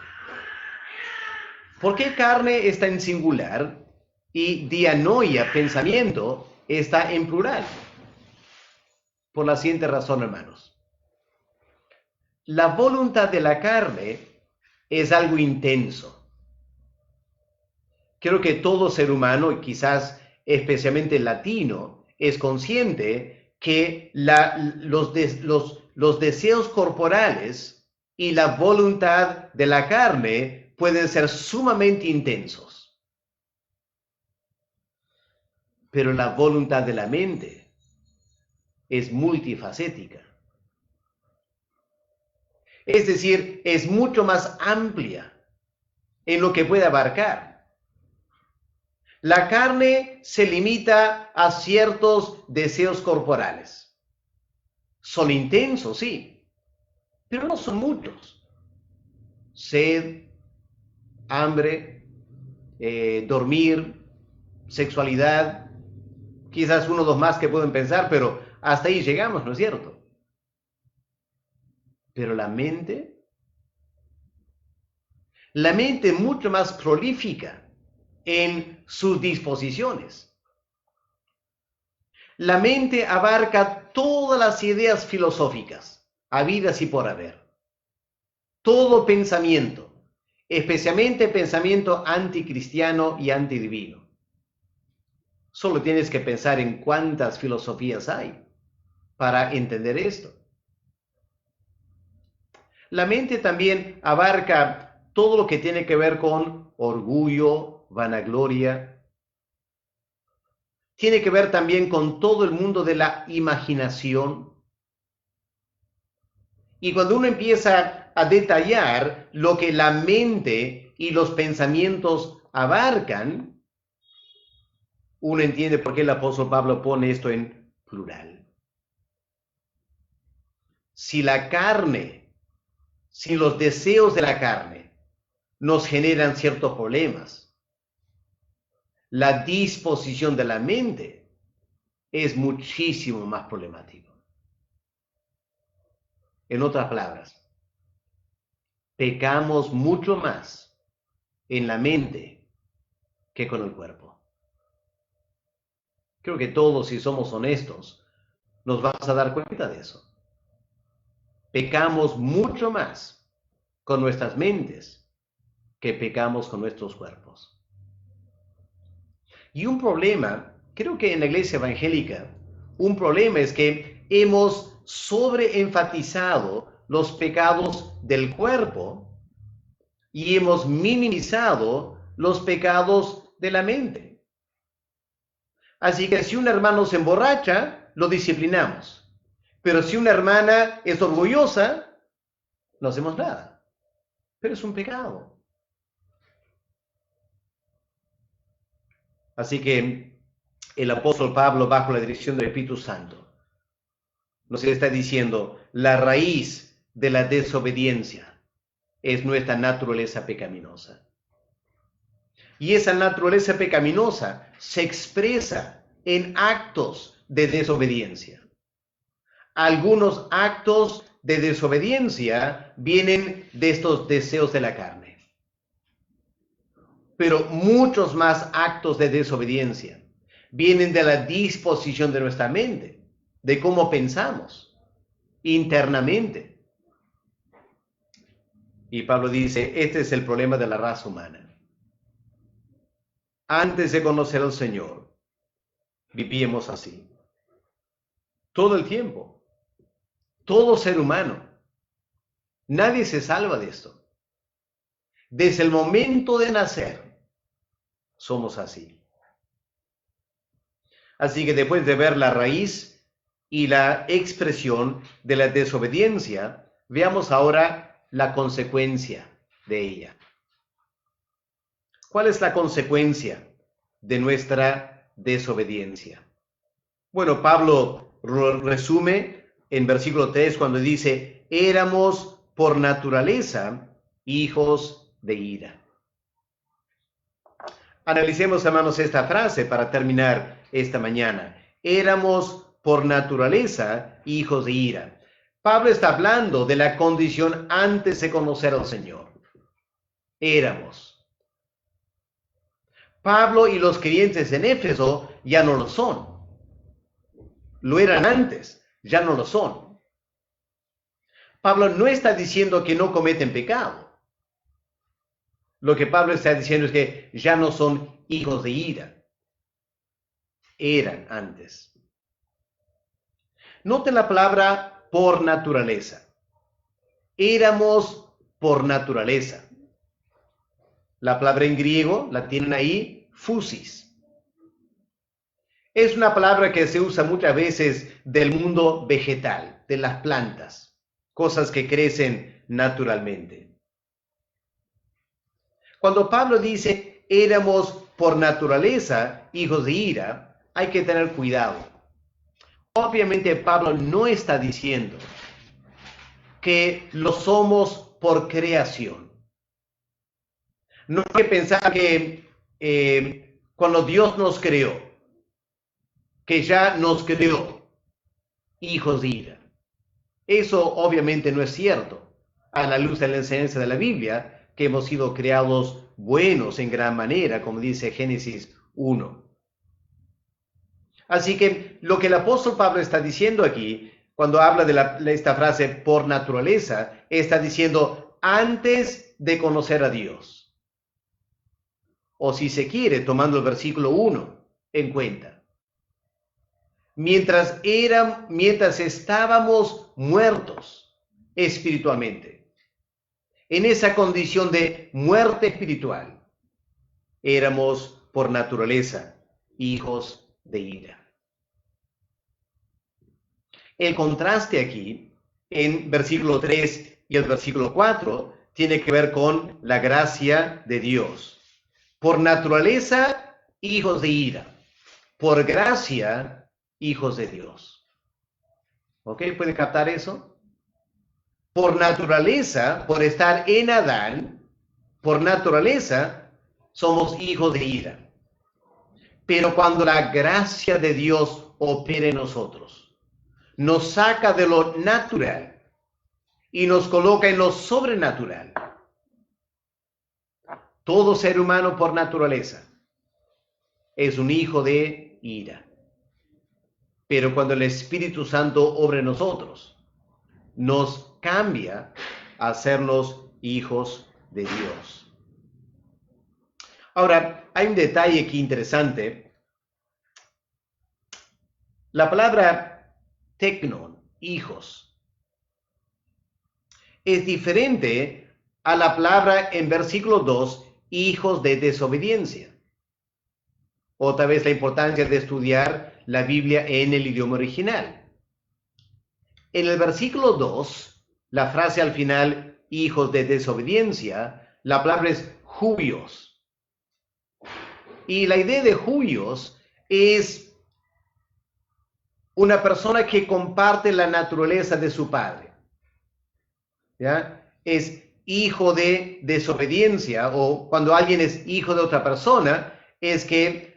¿Por qué carne está en singular y dianoia, pensamiento, está en plural? Por la siguiente razón, hermanos. La voluntad de la carne es algo intenso. Creo que todo ser humano, y quizás especialmente el latino, es consciente que los deseos corporales y la voluntad de la carne pueden ser sumamente intensos. Pero la voluntad de la mente es multifacética. Es decir, es mucho más amplia en lo que puede abarcar. La carne se limita a ciertos deseos corporales. Son intensos, sí, pero no son muchos. Sed, hambre, dormir, sexualidad, quizás uno o dos más que pueden pensar, pero hasta ahí llegamos, ¿no es cierto? Pero la mente es mucho más prolífica en sus disposiciones. La mente abarca todas las ideas filosóficas, habidas y por haber. Todo pensamiento, especialmente pensamiento anticristiano y antidivino. Solo tienes que pensar en cuántas filosofías hay para entender esto. La mente también abarca todo lo que tiene que ver con orgullo, vanagloria. Tiene que ver también con todo el mundo de la imaginación. Y cuando uno empieza a detallar lo que la mente y los pensamientos abarcan, uno entiende por qué el apóstol Pablo pone esto en plural. Si la carne, si los deseos de la carne nos generan ciertos problemas, la disposición de la mente es muchísimo más problemático. En otras palabras, pecamos mucho más en la mente que con el cuerpo. Creo que todos, si somos honestos, nos vamos a dar cuenta de eso. Pecamos mucho más con nuestras mentes que pecamos con nuestros cuerpos. Y un problema, creo que en la iglesia evangélica, un problema es que hemos sobreenfatizado los pecados del cuerpo y hemos minimizado los pecados de la mente. Así que si un hermano se emborracha, lo disciplinamos. Pero si una hermana es orgullosa, no hacemos nada. Pero es un pecado. Así que el apóstol Pablo, bajo la dirección del Espíritu Santo, nos está diciendo, la raíz de la desobediencia es nuestra naturaleza pecaminosa. Y esa naturaleza pecaminosa se expresa en actos de desobediencia. Algunos actos de desobediencia vienen de estos deseos de la carne. Pero muchos más actos de desobediencia vienen de la disposición de nuestra mente, de cómo pensamos internamente. Y Pablo dice, este es el problema de la raza humana. Antes de conocer al Señor, vivíamos así. Todo el tiempo. Todo ser humano. Nadie se salva de esto. Desde el momento de nacer, somos así. Así que después de ver la raíz y la expresión de la desobediencia, veamos ahora la consecuencia de ella. ¿Cuál es la consecuencia de nuestra desobediencia? Bueno, Pablo resume en versículo 3 cuando dice, éramos por naturaleza hijos de ira. Analicemos, hermanos, esta frase para terminar esta mañana. Éramos por naturaleza hijos de ira. Pablo está hablando de la condición antes de conocer al Señor. Éramos. Pablo y los creyentes en Éfeso ya no lo son. Lo eran antes, ya no lo son. Pablo no está diciendo que no cometen pecado. Lo que Pablo está diciendo es que ya no son hijos de ira. Eran antes. Noten la palabra por naturaleza. Éramos por naturaleza. La palabra en griego la tienen ahí, physis. Es una palabra que se usa muchas veces del mundo vegetal, de las plantas, cosas que crecen naturalmente. Cuando Pablo dice, éramos por naturaleza hijos de ira, hay que tener cuidado. Obviamente Pablo no está diciendo que lo somos por creación. No hay que pensar que cuando Dios nos creó, que ya nos creó hijos de ira. Eso obviamente no es cierto, a la luz de la enseñanza de la Biblia, que hemos sido creados buenos en gran manera, como dice Génesis 1. Así que lo que el apóstol Pablo está diciendo aquí, cuando habla de esta frase por naturaleza, está diciendo antes de conocer a Dios. O si se quiere, tomando el versículo 1 en cuenta. Mientras estábamos muertos espiritualmente, en esa condición de muerte espiritual, éramos por naturaleza hijos de ira. El contraste aquí, en versículo 3 y el versículo 4, tiene que ver con la gracia de Dios. Por naturaleza, hijos de ira. Por gracia, hijos de Dios. ¿Ok? ¿Puede captar eso? Por naturaleza, por estar en Adán, por naturaleza, somos hijos de ira. Pero cuando la gracia de Dios opera en nosotros, nos saca de lo natural y nos coloca en lo sobrenatural. Todo ser humano por naturaleza es un hijo de ira. Pero cuando el Espíritu Santo obra en nosotros, nos cambia a hacernos hijos de Dios. Ahora, hay un detalle aquí interesante. La palabra tecnon, hijos, es diferente a la palabra en versículo 2, hijos de desobediencia. Otra vez la importancia de estudiar la Biblia en el idioma original. En el versículo 2, la frase al final, hijos de desobediencia, la palabra es jubios. Y la idea de jubios es una persona que comparte la naturaleza de su padre. ¿Ya? Es hijo de desobediencia, o cuando alguien es hijo de otra persona, es que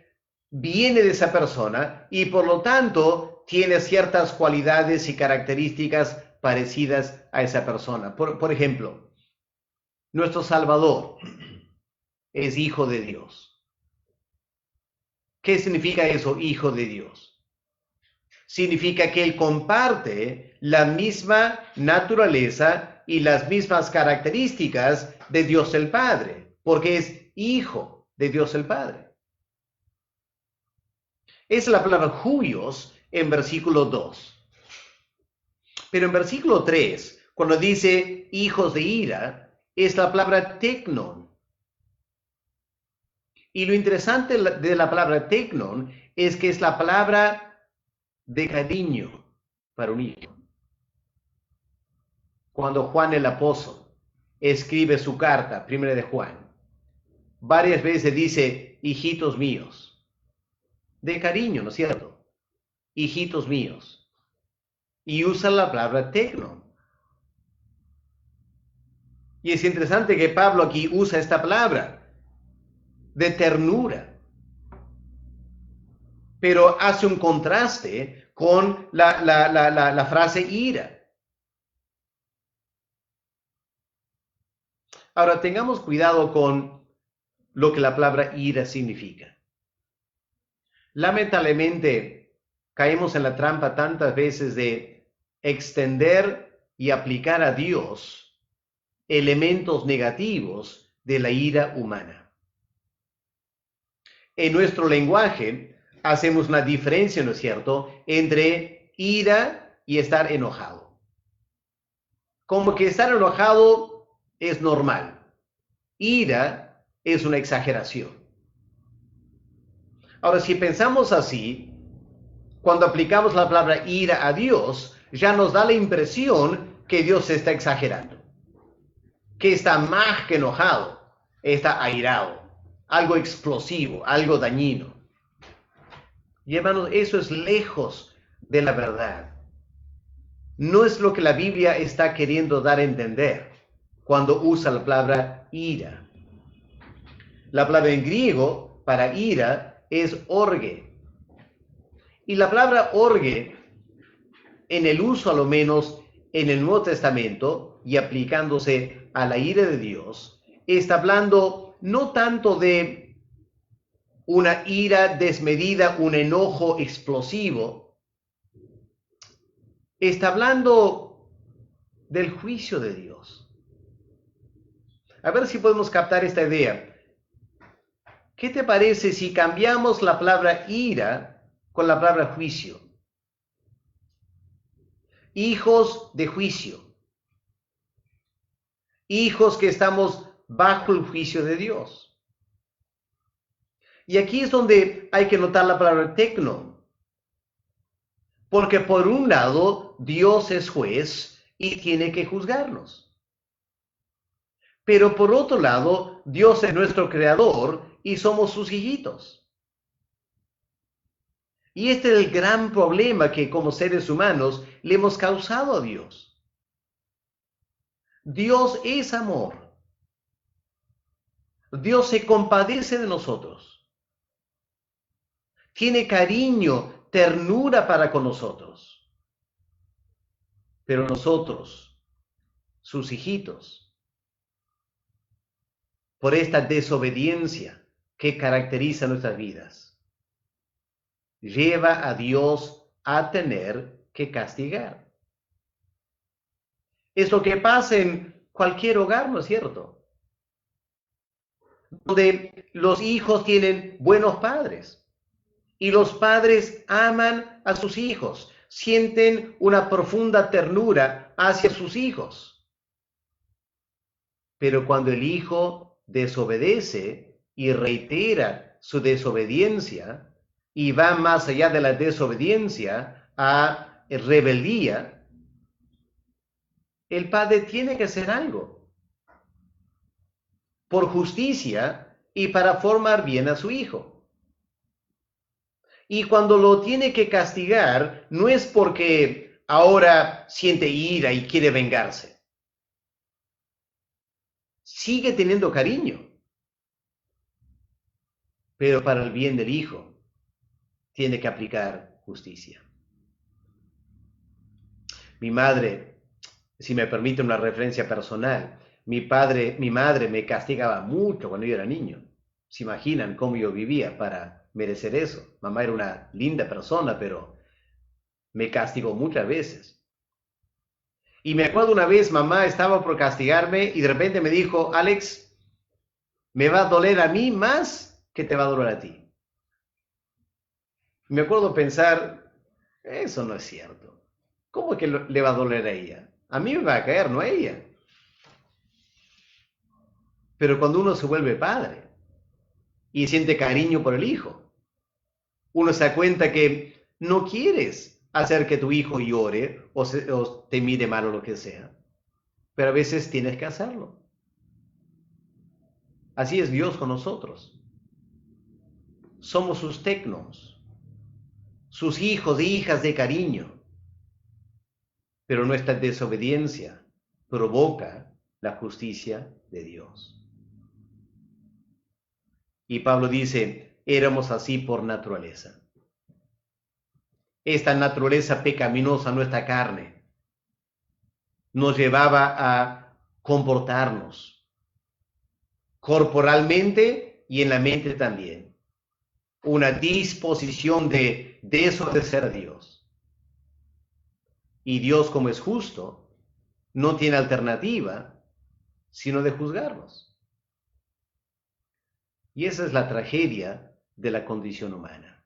viene de esa persona y por lo tanto tiene ciertas cualidades y características parecidas a esa persona. Por ejemplo, nuestro Salvador es hijo de Dios. ¿Qué significa eso, hijo de Dios? Significa que él comparte la misma naturaleza y las mismas características de Dios el Padre, porque es hijo de Dios el Padre. Es la palabra jubios en versículo 2. Pero en versículo 3, cuando dice hijos de ira, es la palabra tecnon. Y lo interesante de la palabra tecnon es que es la palabra de cariño para un hijo. Cuando Juan el apóstol escribe su carta, primera de Juan, varias veces dice, hijitos míos, de cariño, ¿no es cierto? Hijitos míos. Y usa la palabra tecnon. Y es interesante que Pablo aquí usa esta palabra de ternura, pero hace un contraste con la frase ira. Ahora, tengamos cuidado con lo que la palabra ira significa. Lamentablemente, caemos en la trampa tantas veces de extender y aplicar a Dios elementos negativos de la ira humana. En nuestro lenguaje hacemos una diferencia, ¿no es cierto?, entre ira y estar enojado. Como que estar enojado es normal. Ira es una exageración. Ahora, si pensamos así, cuando aplicamos la palabra ira a Dios, ya nos da la impresión que Dios está exagerando, que está más que enojado, está airado, algo explosivo, algo dañino. Y hermanos, eso es lejos de la verdad. No es lo que la Biblia está queriendo dar a entender cuando usa la palabra ira. La palabra en griego para ira es orge. Y la palabra orge, en el uso a lo menos en el Nuevo Testamento y aplicándose a la ira de Dios, está hablando no tanto de una ira desmedida, un enojo explosivo, está hablando del juicio de Dios. A ver si podemos captar esta idea. ¿Qué te parece si cambiamos la palabra ira con la palabra juicio? Hijos de juicio. Hijos que estamos bajo el juicio de Dios. Y aquí es donde hay que notar la palabra tecnon. Porque por un lado, Dios es juez y tiene que juzgarnos. Pero por otro lado, Dios es nuestro creador y somos sus hijitos. Y este es el gran problema que como seres humanos le hemos causado a Dios. Dios es amor. Dios se compadece de nosotros. tiene cariño, ternura para con nosotros. Pero nosotros, sus hijitos, por esta desobediencia que caracteriza nuestras vidas, lleva a Dios a tener que castigar. Es lo que pasa en cualquier hogar, ¿no es cierto? Donde los hijos tienen buenos padres y los padres aman a sus hijos, sienten una profunda ternura hacia sus hijos. Pero cuando el hijo desobedece y reitera su desobediencia y va más allá de la desobediencia a rebeldía, el padre tiene que hacer algo por justicia y para formar bien a su hijo. Y cuando lo tiene que castigar, no es porque ahora siente ira y quiere vengarse. Sigue teniendo cariño, pero para el bien del hijo tiene que aplicar justicia. Mi madre, si me permite una referencia personal, mi madre me castigaba mucho cuando yo era niño. ¿Se imaginan cómo yo vivía para merecer eso? Mamá era una linda persona, pero me castigó muchas veces. Y me acuerdo una vez, mamá estaba por castigarme y de repente me dijo, Alex, me va a doler a mí más que te va a doler a ti. Me acuerdo pensar, eso no es cierto. ¿Cómo que le va a doler a ella? A mí me va a caer, no a ella. Pero cuando uno se vuelve padre y siente cariño por el hijo, uno se da cuenta que no quieres hacer que tu hijo llore o te mire mal o lo que sea, pero a veces tienes que hacerlo. Así es Dios con nosotros. Somos sus tecnos, sus hijos e hijas de cariño, pero nuestra desobediencia provoca la justicia de Dios. Y Pablo dice, éramos así por naturaleza. Esta naturaleza pecaminosa, nuestra carne, nos llevaba a comportarnos corporalmente y en la mente también. Una disposición de desobedecer a Dios. Y Dios, como es justo, no tiene alternativa sino de juzgarnos. Y esa es la tragedia de la condición humana.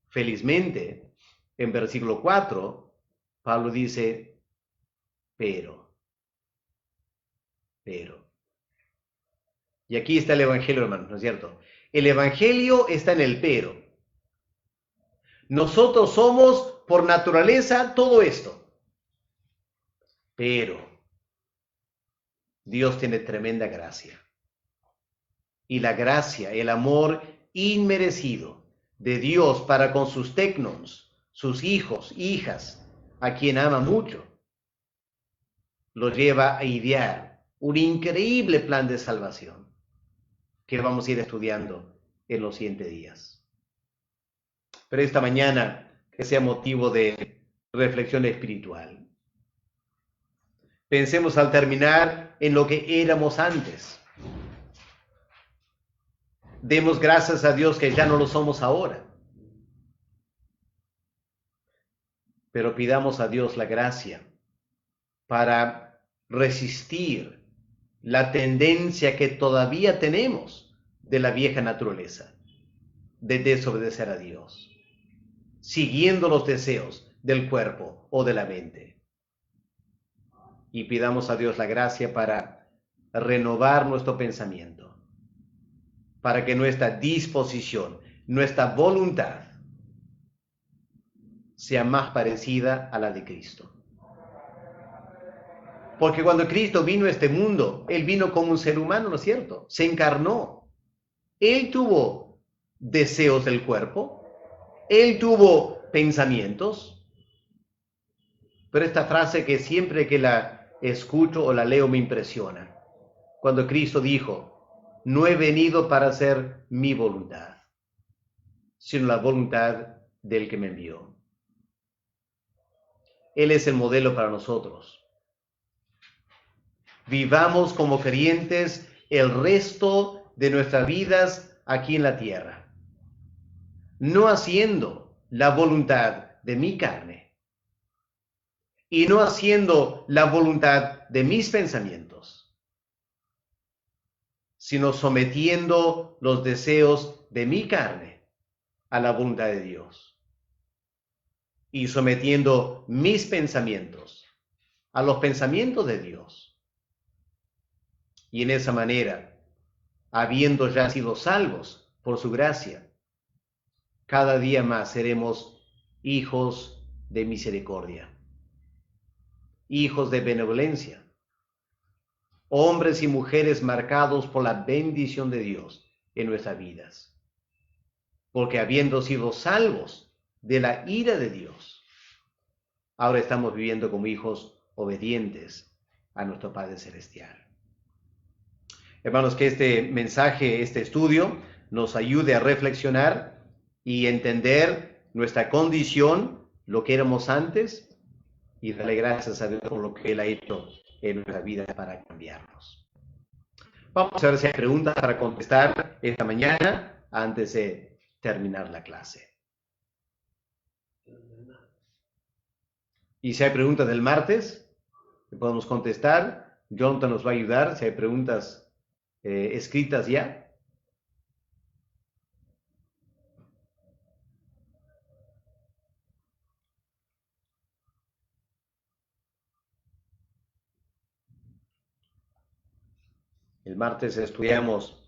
Felizmente, en versículo 4, Pablo dice, pero. Y aquí está el Evangelio, hermano, ¿no es cierto? El Evangelio está en el pero. Nosotros somos por naturaleza todo esto. Pero Dios tiene tremenda gracia. Y la gracia, el amor inmerecido de Dios para con sus tecnos, sus hijos, hijas, a quien ama mucho, lo lleva a idear un increíble plan de salvación que vamos a ir estudiando en los siguientes días. Pero esta mañana que sea motivo de reflexión espiritual. Pensemos al terminar en lo que éramos antes. Demos gracias a Dios que ya no lo somos ahora. Pero pidamos a Dios la gracia para resistir la tendencia que todavía tenemos de la vieja naturaleza, de desobedecer a Dios, siguiendo los deseos del cuerpo o de la mente. Y pidamos a Dios la gracia para renovar nuestro pensamiento, para que nuestra disposición, nuestra voluntad sea más parecida a la de Cristo. Porque cuando Cristo vino a este mundo, Él vino como un ser humano, ¿no es cierto? Se encarnó. Él tuvo deseos del cuerpo, Él tuvo pensamientos. Pero esta frase que siempre que la escucho o la leo me impresiona. Cuando Cristo dijo, no he venido para hacer mi voluntad. sino la voluntad del que me envió. Él es el modelo para nosotros. Vivamos como creyentes el resto de nuestras vidas aquí en la tierra, no haciendo la voluntad de mi carne y no haciendo la voluntad de mis pensamientos, sino sometiendo los deseos de mi carne a la voluntad de Dios y sometiendo mis pensamientos a los pensamientos de Dios. Y en esa manera, habiendo ya sido salvos por su gracia, cada día más seremos hijos de misericordia, hijos de benevolencia, hombres y mujeres marcados por la bendición de Dios en nuestras vidas. Porque habiendo sido salvos de la ira de Dios, ahora estamos viviendo como hijos obedientes a nuestro Padre Celestial. Hermanos, que este mensaje, este estudio, nos ayude a reflexionar y entender nuestra condición, lo que éramos antes, y darle gracias a Dios por lo que Él ha hecho en nuestra vida para cambiarnos. Vamos a ver si hay preguntas para contestar esta mañana antes de terminar la clase. Y si hay preguntas del martes, que podemos contestar, Jonathan nos va a ayudar si hay preguntas escritas ya. El martes estudiamos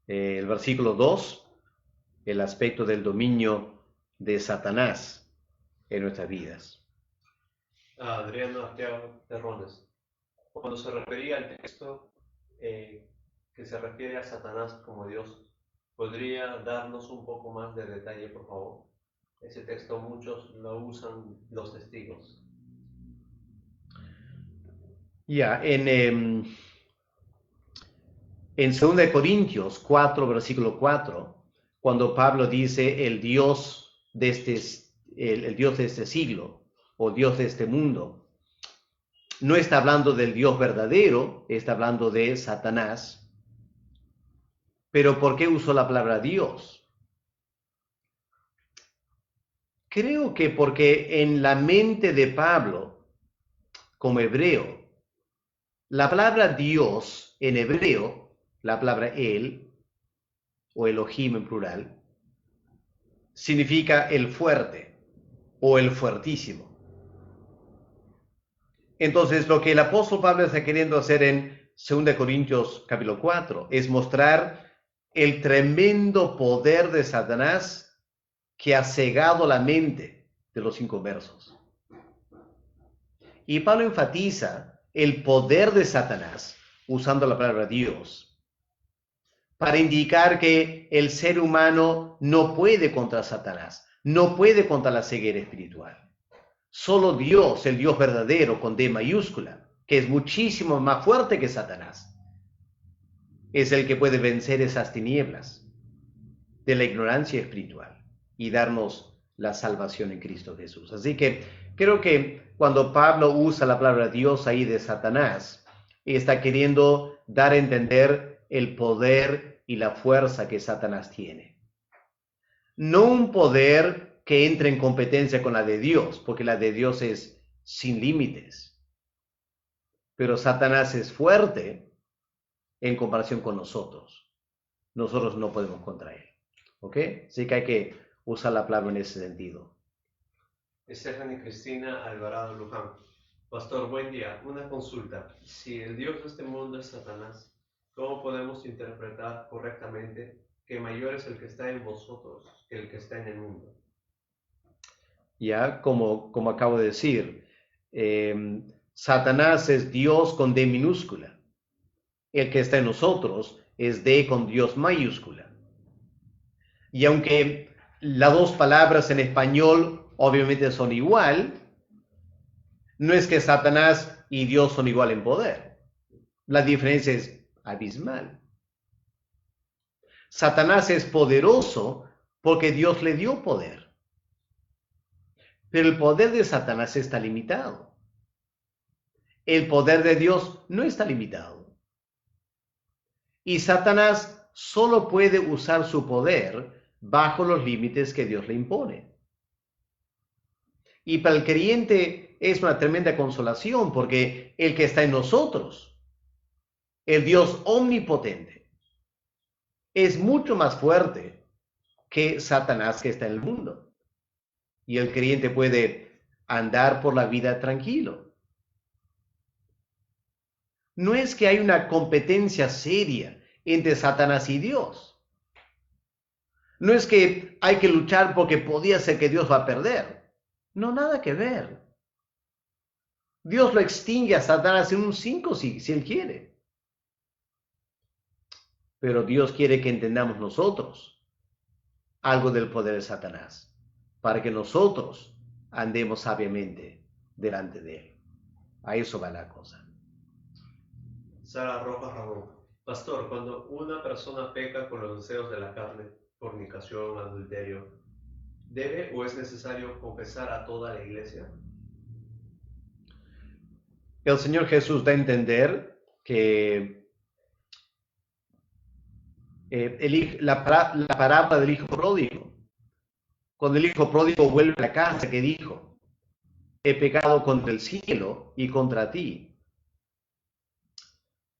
el versículo 2, el aspecto del dominio de Satanás en nuestras vidas. Adriano Arteaga Terrones, cuando se refería al texto que se refiere a Satanás como Dios, ¿podría darnos un poco más de detalle, por favor? Ese texto muchos lo usan los testigos. Ya, en 2 Corintios 4, versículo 4, cuando Pablo dice el Dios de el Dios de este siglo o Dios de este mundo, no está hablando del Dios verdadero, está hablando de Satanás. Pero ¿por qué usó la palabra Dios? Creo que porque en la mente de Pablo, como hebreo, la palabra Dios en hebreo, la palabra El, o Elohim en plural, significa el fuerte o el fuertísimo. Entonces, lo que el apóstol Pablo está queriendo hacer en 2 Corintios capítulo 4 es mostrar el tremendo poder de Satanás que ha cegado la mente de los inconversos. Y Pablo enfatiza el poder de Satanás usando la palabra Dios para indicar que el ser humano no puede contra Satanás, no puede contra la ceguera espiritual. Solo Dios, el Dios verdadero con D mayúscula, que es muchísimo más fuerte que Satanás, es el que puede vencer esas tinieblas de la ignorancia espiritual y darnos la salvación en Cristo Jesús. Así que creo que cuando Pablo usa la palabra Dios ahí de Satanás, está queriendo dar a entender el poder y la fuerza que Satanás tiene. No un poder que entre en competencia con la de Dios, porque la de Dios es sin límites. Pero Satanás es fuerte en comparación con nosotros. Nosotros no podemos contra él. ¿Ok? Así que hay que usar la palabra en ese sentido. Stephanie Cristina Alvarado Luján. Pastor, buen día. Una consulta. Si el Dios de este mundo es Satanás, ¿cómo podemos interpretar correctamente que mayor es el que está en vosotros que el que está en el mundo? Ya, como acabo de decir, Satanás es Dios con D minúscula. El que está en nosotros es D con Dios mayúscula. Y aunque las dos palabras en español obviamente son igual, no es que Satanás y Dios son igual en poder. La diferencia es abismal. Satanás es poderoso porque Dios le dio poder. Pero el poder de Satanás está limitado. El poder de Dios no está limitado. Y Satanás solo puede usar su poder bajo los límites que Dios le impone. Y para el creyente es una tremenda consolación porque el que está en nosotros, el Dios omnipotente, es mucho más fuerte que Satanás que está en el mundo. Y el creyente puede andar por la vida tranquilo. No es que hay una competencia seria entre Satanás y Dios. No es que hay que luchar porque podía ser que Dios va a perder. No, nada que ver. Dios lo extingue a Satanás en un 5 si Él quiere. Pero Dios quiere que entendamos nosotros algo del poder de Satanás, para que nosotros andemos sabiamente delante de Él. A eso va la cosa. Sara Rojas Ramón. Pastor, cuando una persona peca con los deseos de la carne, fornicación, adulterio, ¿debe o es necesario confesar a toda la iglesia? El Señor Jesús da a entender que la parábola del hijo pródigo, cuando el hijo pródigo vuelve a la casa, que dijo, he pecado contra el cielo y contra ti.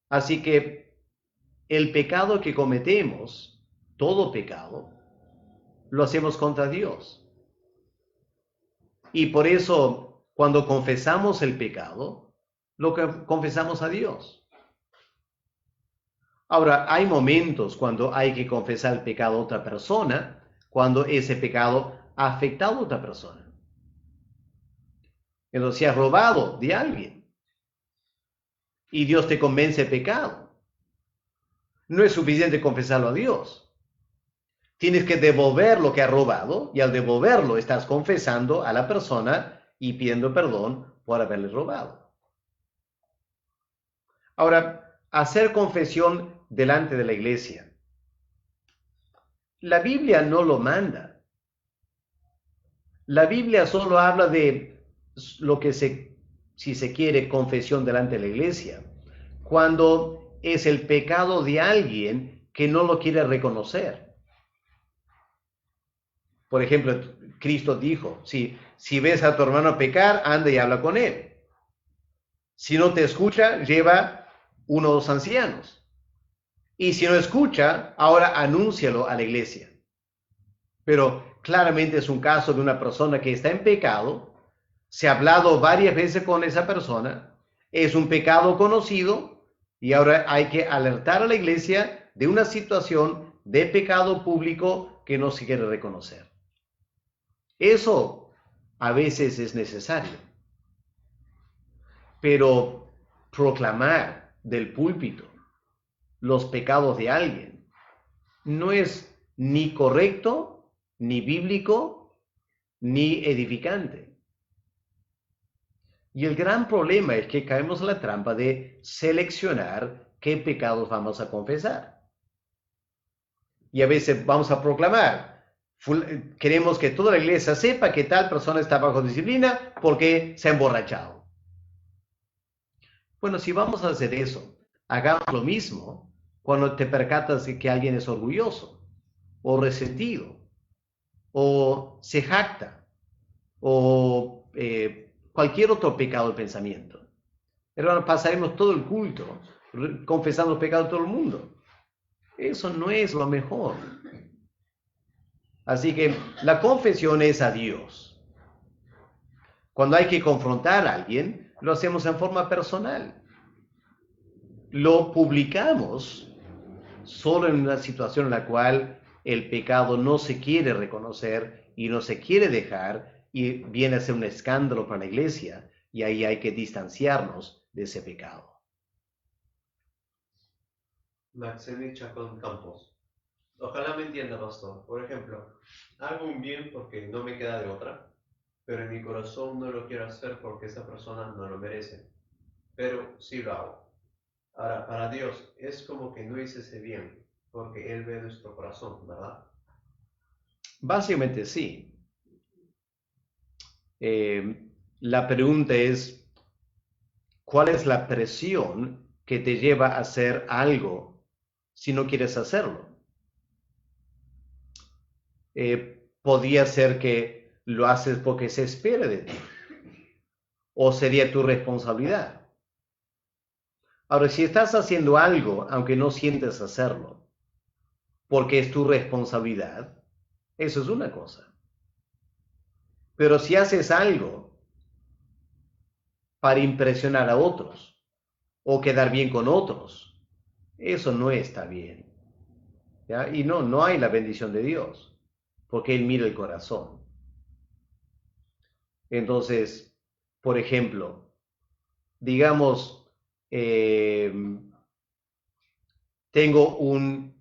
Así que el pecado que cometemos, todo pecado, lo hacemos contra Dios. Y por eso, cuando confesamos el pecado, lo que confesamos a Dios. Ahora, hay momentos cuando hay que confesar el pecado a otra persona, cuando ese pecado ha afectado a otra persona. Entonces, si has robado de alguien y Dios te convence de pecado, no es suficiente confesarlo a Dios. Tienes que devolver lo que has robado y al devolverlo estás confesando a la persona y pidiendo perdón por haberle robado. Ahora, hacer confesión delante de la iglesia. La Biblia no lo manda. La Biblia solo habla de lo que si se quiere, confesión delante de la iglesia, cuando es el pecado de alguien que no lo quiere reconocer. Por ejemplo, Cristo dijo, si ves a tu hermano pecar, anda y habla con él. Si no te escucha, lleva uno o dos ancianos. Y si no escucha, ahora anúncialo a la iglesia. Pero claramente es un caso de una persona que está en pecado, se ha hablado varias veces con esa persona, es un pecado conocido y ahora hay que alertar a la iglesia de una situación de pecado público que no se quiere reconocer. Eso a veces es necesario, pero proclamar del púlpito los pecados de alguien no es ni correcto, ni bíblico, ni edificante. Y el gran problema es que caemos en la trampa de seleccionar qué pecados vamos a confesar. Y a veces vamos a proclamar, queremos que toda la iglesia sepa que tal persona está bajo disciplina porque se ha emborrachado. Bueno, si vamos a hacer eso, hagamos lo mismo cuando te percatas de que alguien es orgulloso, o resentido, o se jacta, o cualquier otro pecado de pensamiento. Hermano, pasaremos todo el culto confesando los pecados de todo el mundo. Eso no es lo mejor. Así que la confesión es a Dios. Cuando hay que confrontar a alguien, lo hacemos en forma personal. Lo publicamos solo en una situación en la cual el pecado no se quiere reconocer y no se quiere dejar y viene a ser un escándalo para la iglesia, y ahí hay que distanciarnos de ese pecado. Maxeni Chacón Campos. Ojalá me entienda, pastor. Por ejemplo, hago un bien porque no me queda de otra, pero en mi corazón no lo quiero hacer porque esa persona no lo merece, pero sí lo hago. Ahora, para Dios es como que no hice ese bien, porque Él ve nuestro corazón, ¿verdad? Básicamente sí. La pregunta es, ¿cuál es la presión que te lleva a hacer algo si no quieres hacerlo? Podría ser que lo haces porque se espera de ti, o sería tu responsabilidad. Ahora, si estás haciendo algo, aunque no sientes hacerlo, porque es tu responsabilidad, eso es una cosa. Pero si haces algo para impresionar a otros o quedar bien con otros, eso no está bien. ¿Ya? Y no hay la bendición de Dios, porque Él mira el corazón. Entonces, por ejemplo, digamos, eh, tengo un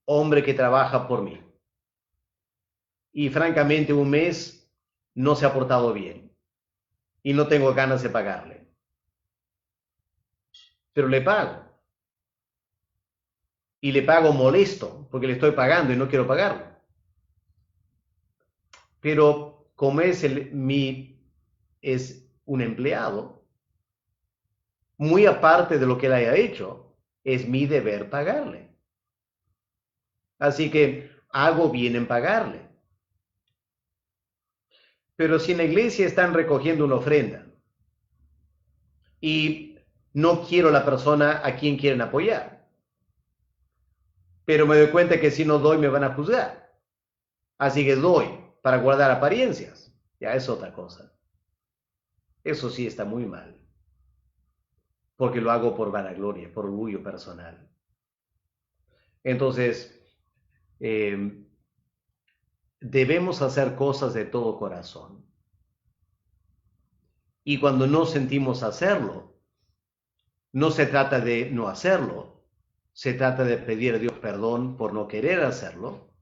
hombre que trabaja por mí y francamente un mes no se ha portado bien y no tengo ganas de pagarle, pero le pago y le pago molesto porque le estoy pagando y no quiero pagarlo. Pero como es un empleado, muy aparte de lo que él haya hecho, es mi deber pagarle. Así que hago bien en pagarle. Pero si en la iglesia están recogiendo una ofrenda y no quiero la persona a quien quieren apoyar, pero me doy cuenta que si no doy me van a juzgar. Así que doy para guardar apariencias. Ya es otra cosa. Eso sí está muy mal, porque lo hago por vanagloria, por orgullo personal. Entonces, eh, debemos hacer cosas de todo corazón. Y cuando no sentimos hacerlo, no se trata de no hacerlo, se trata de pedir a Dios perdón por no querer hacerlo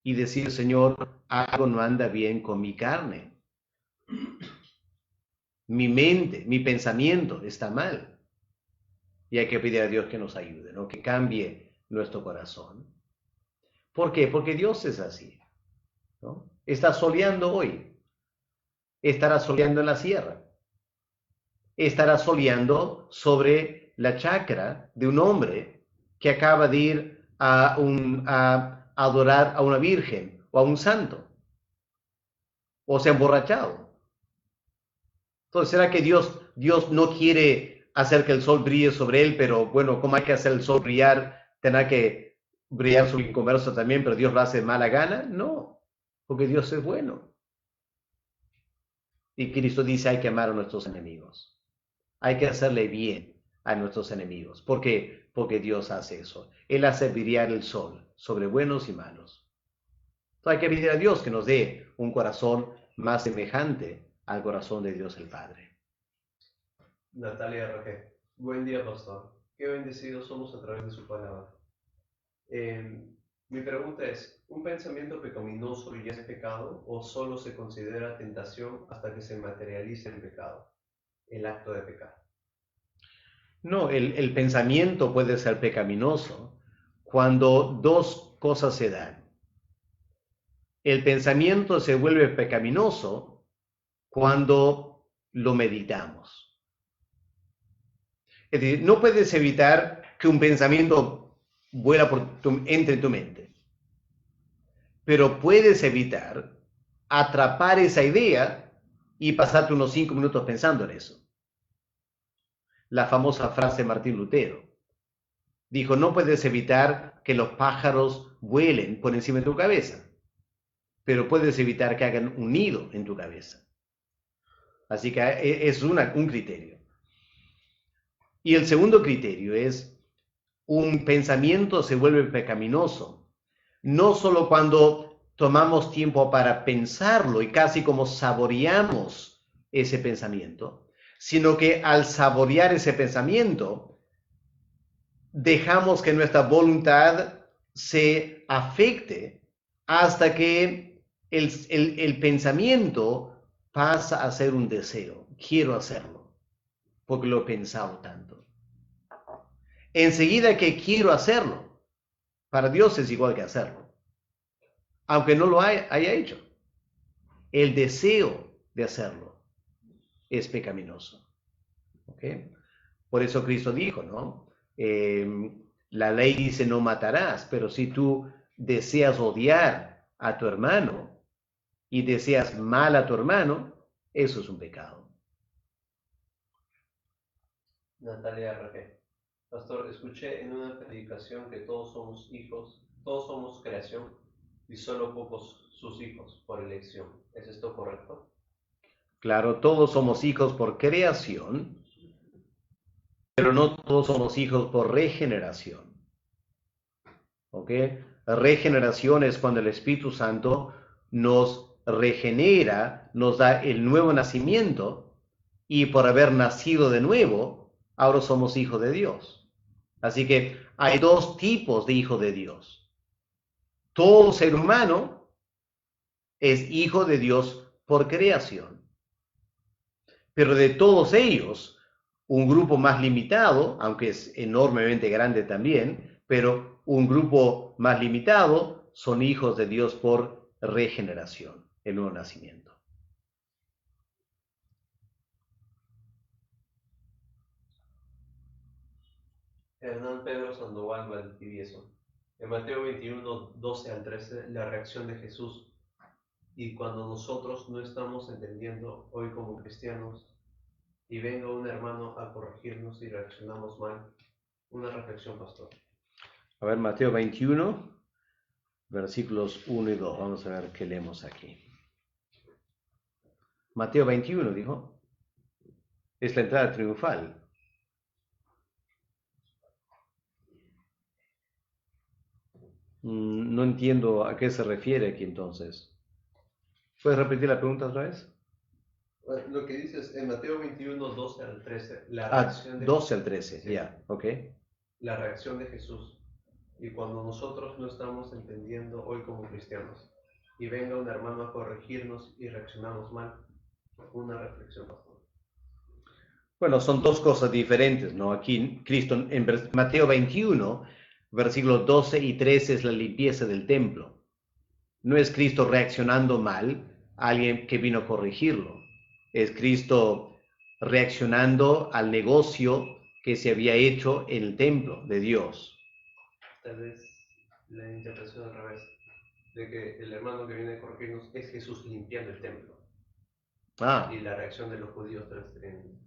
y decir, Señor, algo no anda bien con mi carne. Mi mente, mi pensamiento está mal. Y hay que pedir a Dios que nos ayude, ¿no? Que cambie nuestro corazón. ¿Por qué? Porque Dios es así, ¿no? Está soleando hoy, estará soleando en la sierra, estará soleando sobre la chacra de un hombre que acaba de ir a adorar a una virgen o a un santo, o se ha emborrachado. Entonces, ¿será que Dios no quiere hacer que el sol brille sobre él, pero bueno, ¿cómo hay que hacer el sol brillar? ¿Tendrá que brillar su inconverso también, pero Dios lo hace de mala gana? No, porque Dios es bueno. Y Cristo dice, hay que amar a nuestros enemigos. Hay que hacerle bien a nuestros enemigos. ¿Por qué? Porque Dios hace eso. Él hace brillar el sol sobre buenos y malos. Entonces hay que pedir a Dios que nos dé un corazón más semejante al corazón de Dios el Padre. Natalia RG. Buen día, pastor. Qué bendecidos somos a través de su palabra. Mi pregunta es, ¿un pensamiento pecaminoso ya es pecado o solo se considera tentación hasta que se materialice el pecado, el acto de pecar? No, el pensamiento puede ser pecaminoso cuando dos cosas se dan. El pensamiento se vuelve pecaminoso cuando lo meditamos. Es decir, no puedes evitar que un pensamiento entre en tu mente, pero puedes evitar atrapar esa idea y pasarte unos 5 minutos pensando en eso. La famosa frase de Martín Lutero. Dijo, no puedes evitar que los pájaros vuelen por encima de tu cabeza, pero puedes evitar que hagan un nido en tu cabeza. Así que es un criterio. Y el segundo criterio es, un pensamiento se vuelve pecaminoso, no solo cuando tomamos tiempo para pensarlo y casi como saboreamos ese pensamiento, sino que al saborear ese pensamiento, dejamos que nuestra voluntad se afecte hasta que el pensamiento pasa a ser un deseo. Quiero hacerlo, porque lo he pensado tanto. enseguida que quiero hacerlo. Para Dios es igual que hacerlo, aunque no lo haya hecho. El deseo de hacerlo es pecaminoso. ¿Ok? Por eso Cristo dijo, ¿no? La ley dice no matarás, pero si tú deseas odiar a tu hermano y deseas mal a tu hermano, eso es un pecado. Natalia RG. Pastor, escuché en una predicación que todos somos hijos, todos somos creación y solo pocos sus hijos por elección. ¿Es esto correcto? Claro, todos somos hijos por creación, pero no todos somos hijos por regeneración. ¿Ok? Regeneración es cuando el Espíritu Santo nos regenera, nos da el nuevo nacimiento y por haber nacido de nuevo, ahora somos hijos de Dios. Así que hay dos tipos de hijos de Dios. Todo ser humano es hijo de Dios por creación. Pero de todos ellos, un grupo más limitado, aunque es enormemente grande también, pero un grupo más limitado son hijos de Dios por regeneración, el nuevo nacimiento. Hernán Pedro Sandoval Valdivieso. En Mateo 21, 12 al 13, la reacción de Jesús. Y cuando nosotros no estamos entendiendo hoy como cristianos y venga un hermano a corregirnos y reaccionamos mal, una reflexión, pastor. A ver, Mateo 21, versículos 1 y 2. Vamos a ver qué leemos aquí. Mateo 21, dijo. Es la entrada triunfal. No entiendo a qué se refiere aquí entonces. ¿Puedes repetir la pregunta otra vez? Lo que dices en Mateo 21, 12 al 13, la reacción de 12 al 13, sí. Ya, ok. La reacción de Jesús. Y cuando nosotros no estamos entendiendo hoy como cristianos y venga un hermano a corregirnos y reaccionamos mal, una reflexión, pastor. Bueno, son dos cosas diferentes, ¿no? Aquí Cristo en Mateo 21, versículos 12 y 13 es la limpieza del templo. No es Cristo reaccionando mal a alguien que vino a corregirlo. Es Cristo reaccionando al negocio que se había hecho en el templo de Dios. Tal vez la interpretación al revés, de que el hermano que viene a corregirnos es Jesús limpiando el templo. Y la reacción de los judíos en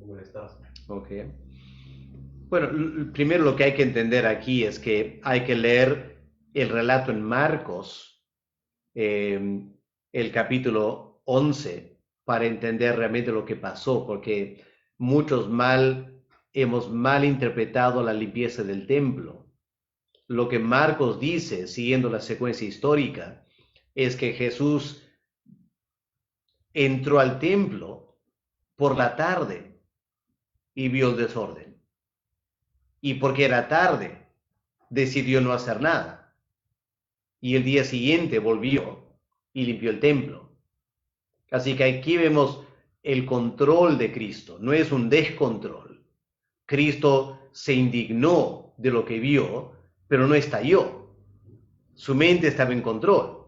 molestarse. Ok. Bueno, primero lo que hay que entender aquí es que hay que leer el relato en Marcos, el capítulo 11, para entender realmente lo que pasó, porque muchos hemos mal interpretado la limpieza del templo. Lo que Marcos dice, siguiendo la secuencia histórica, es que Jesús entró al templo por la tarde y vio el desorden. Y porque era tarde, decidió no hacer nada. Y el día siguiente volvió y limpió el templo. Así que aquí vemos el control de Cristo, no es un descontrol. Cristo se indignó de lo que vio, pero no estalló. Su mente estaba en control.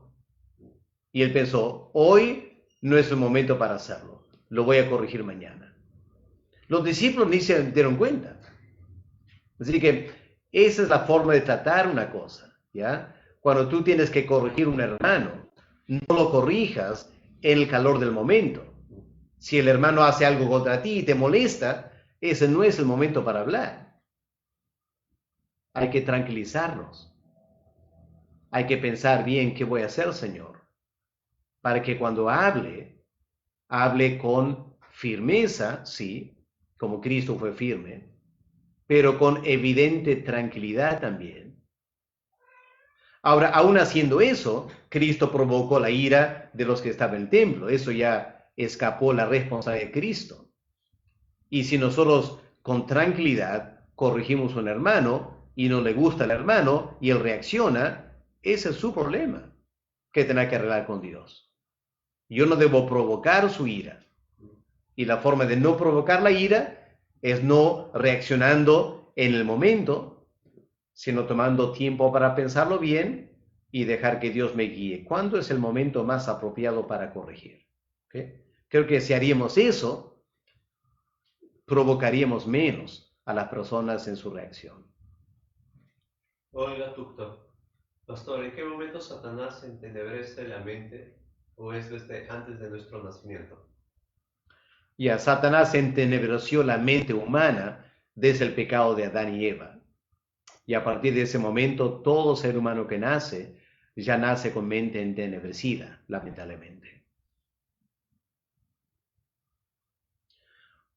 Y él pensó, hoy no es el momento para hacerlo, lo voy a corregir mañana. Los discípulos ni se dieron cuenta. Así que esa es la forma de tratar una cosa, ¿ya? Cuando tú tienes que corregir a un hermano, no lo corrijas en el calor del momento. Si el hermano hace algo contra ti y te molesta, ese no es el momento para hablar. Hay que tranquilizarnos. Hay que pensar bien qué voy a hacer, Señor, para que cuando hable con firmeza, sí, como Cristo fue firme, pero con evidente tranquilidad también. Ahora, aún haciendo eso, Cristo provocó la ira de los que estaban en el templo. Eso ya escapó la responsabilidad de Cristo. Y si nosotros con tranquilidad corregimos a un hermano y no le gusta al hermano y él reacciona, ese es su problema que tendrá que arreglar con Dios. Yo no debo provocar su ira. Y la forma de no provocar la ira es no reaccionando en el momento, sino tomando tiempo para pensarlo bien y dejar que Dios me guíe. ¿Cuándo es el momento más apropiado para corregir? ¿Okay? Creo que si haríamos eso, provocaríamos menos a las personas en su reacción. Oiga, pastor, ¿en qué momento Satanás entenebrece la mente o es desde antes de nuestro nacimiento? Y a Satanás entenebreció la mente humana desde el pecado de Adán y Eva. Y a partir de ese momento, todo ser humano que nace, ya nace con mente entenebrecida, lamentablemente.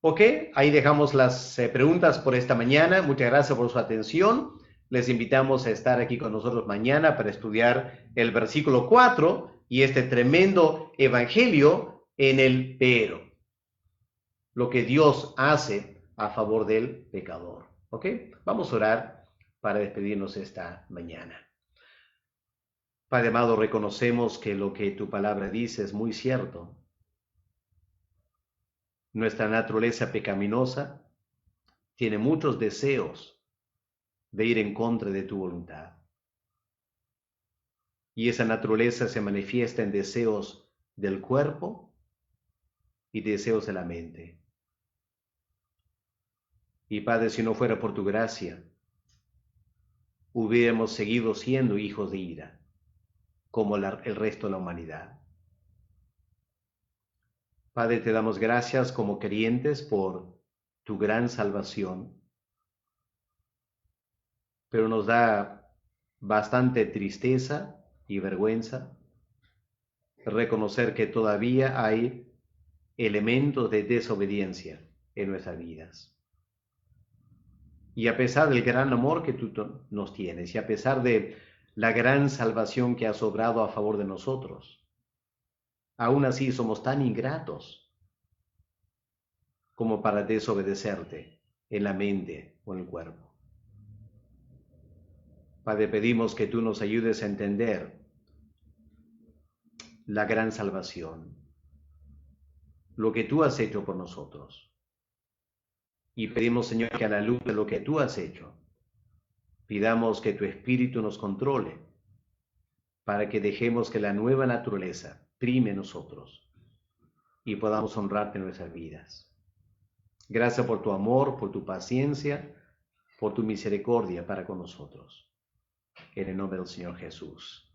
Ok, ahí dejamos las preguntas por esta mañana. Muchas gracias por su atención. Les invitamos a estar aquí con nosotros mañana para estudiar el versículo 4 y este tremendo evangelio en el pero. Lo que Dios hace a favor del pecador. ¿Ok? Vamos a orar para despedirnos esta mañana. Padre amado, reconocemos que lo que tu palabra dice es muy cierto. Nuestra naturaleza pecaminosa tiene muchos deseos de ir en contra de tu voluntad. Y esa naturaleza se manifiesta en deseos del cuerpo y deseos de la mente. Y Padre, si no fuera por tu gracia, hubiéramos seguido siendo hijos de ira, como el resto de la humanidad. Padre, te damos gracias como creyentes por tu gran salvación, pero nos da bastante tristeza y vergüenza reconocer que todavía hay elementos de desobediencia en nuestras vidas. Y a pesar del gran amor que tú nos tienes, y a pesar de la gran salvación que has obrado a favor de nosotros, aún así somos tan ingratos como para desobedecerte en la mente o en el cuerpo. Padre, pedimos que tú nos ayudes a entender la gran salvación, lo que tú has hecho por nosotros. Y pedimos, Señor, que a la luz de lo que tú has hecho, pidamos que tu Espíritu nos controle para que dejemos que la nueva naturaleza prime en nosotros y podamos honrarte en nuestras vidas. Gracias por tu amor, por tu paciencia, por tu misericordia para con nosotros. En el nombre del Señor Jesús.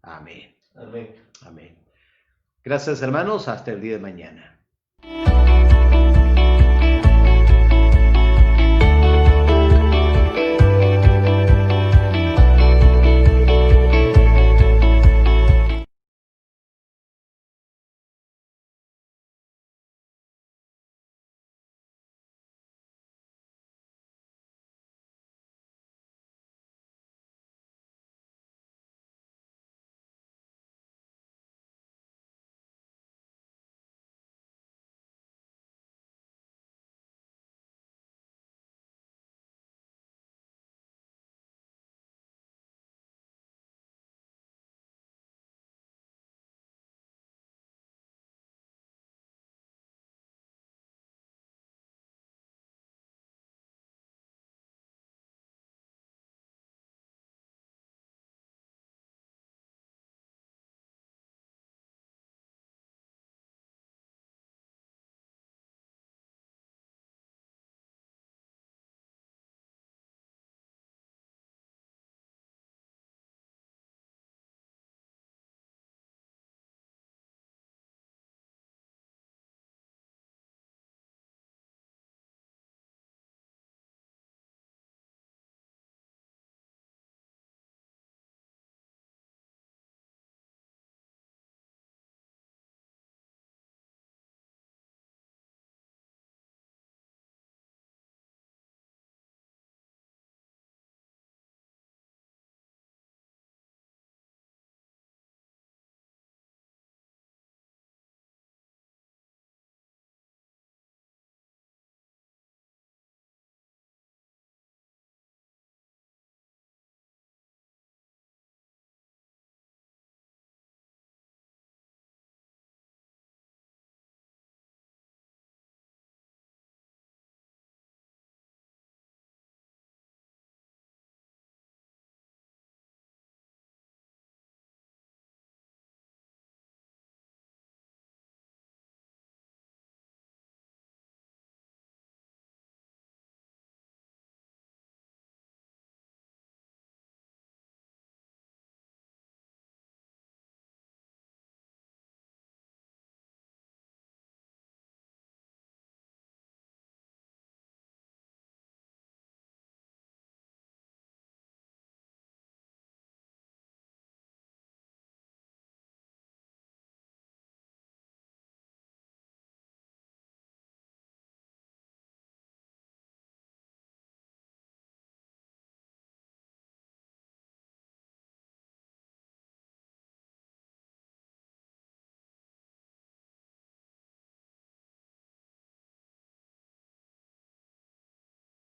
Amén. Amén. Amén. Gracias, hermanos. Hasta el día de mañana.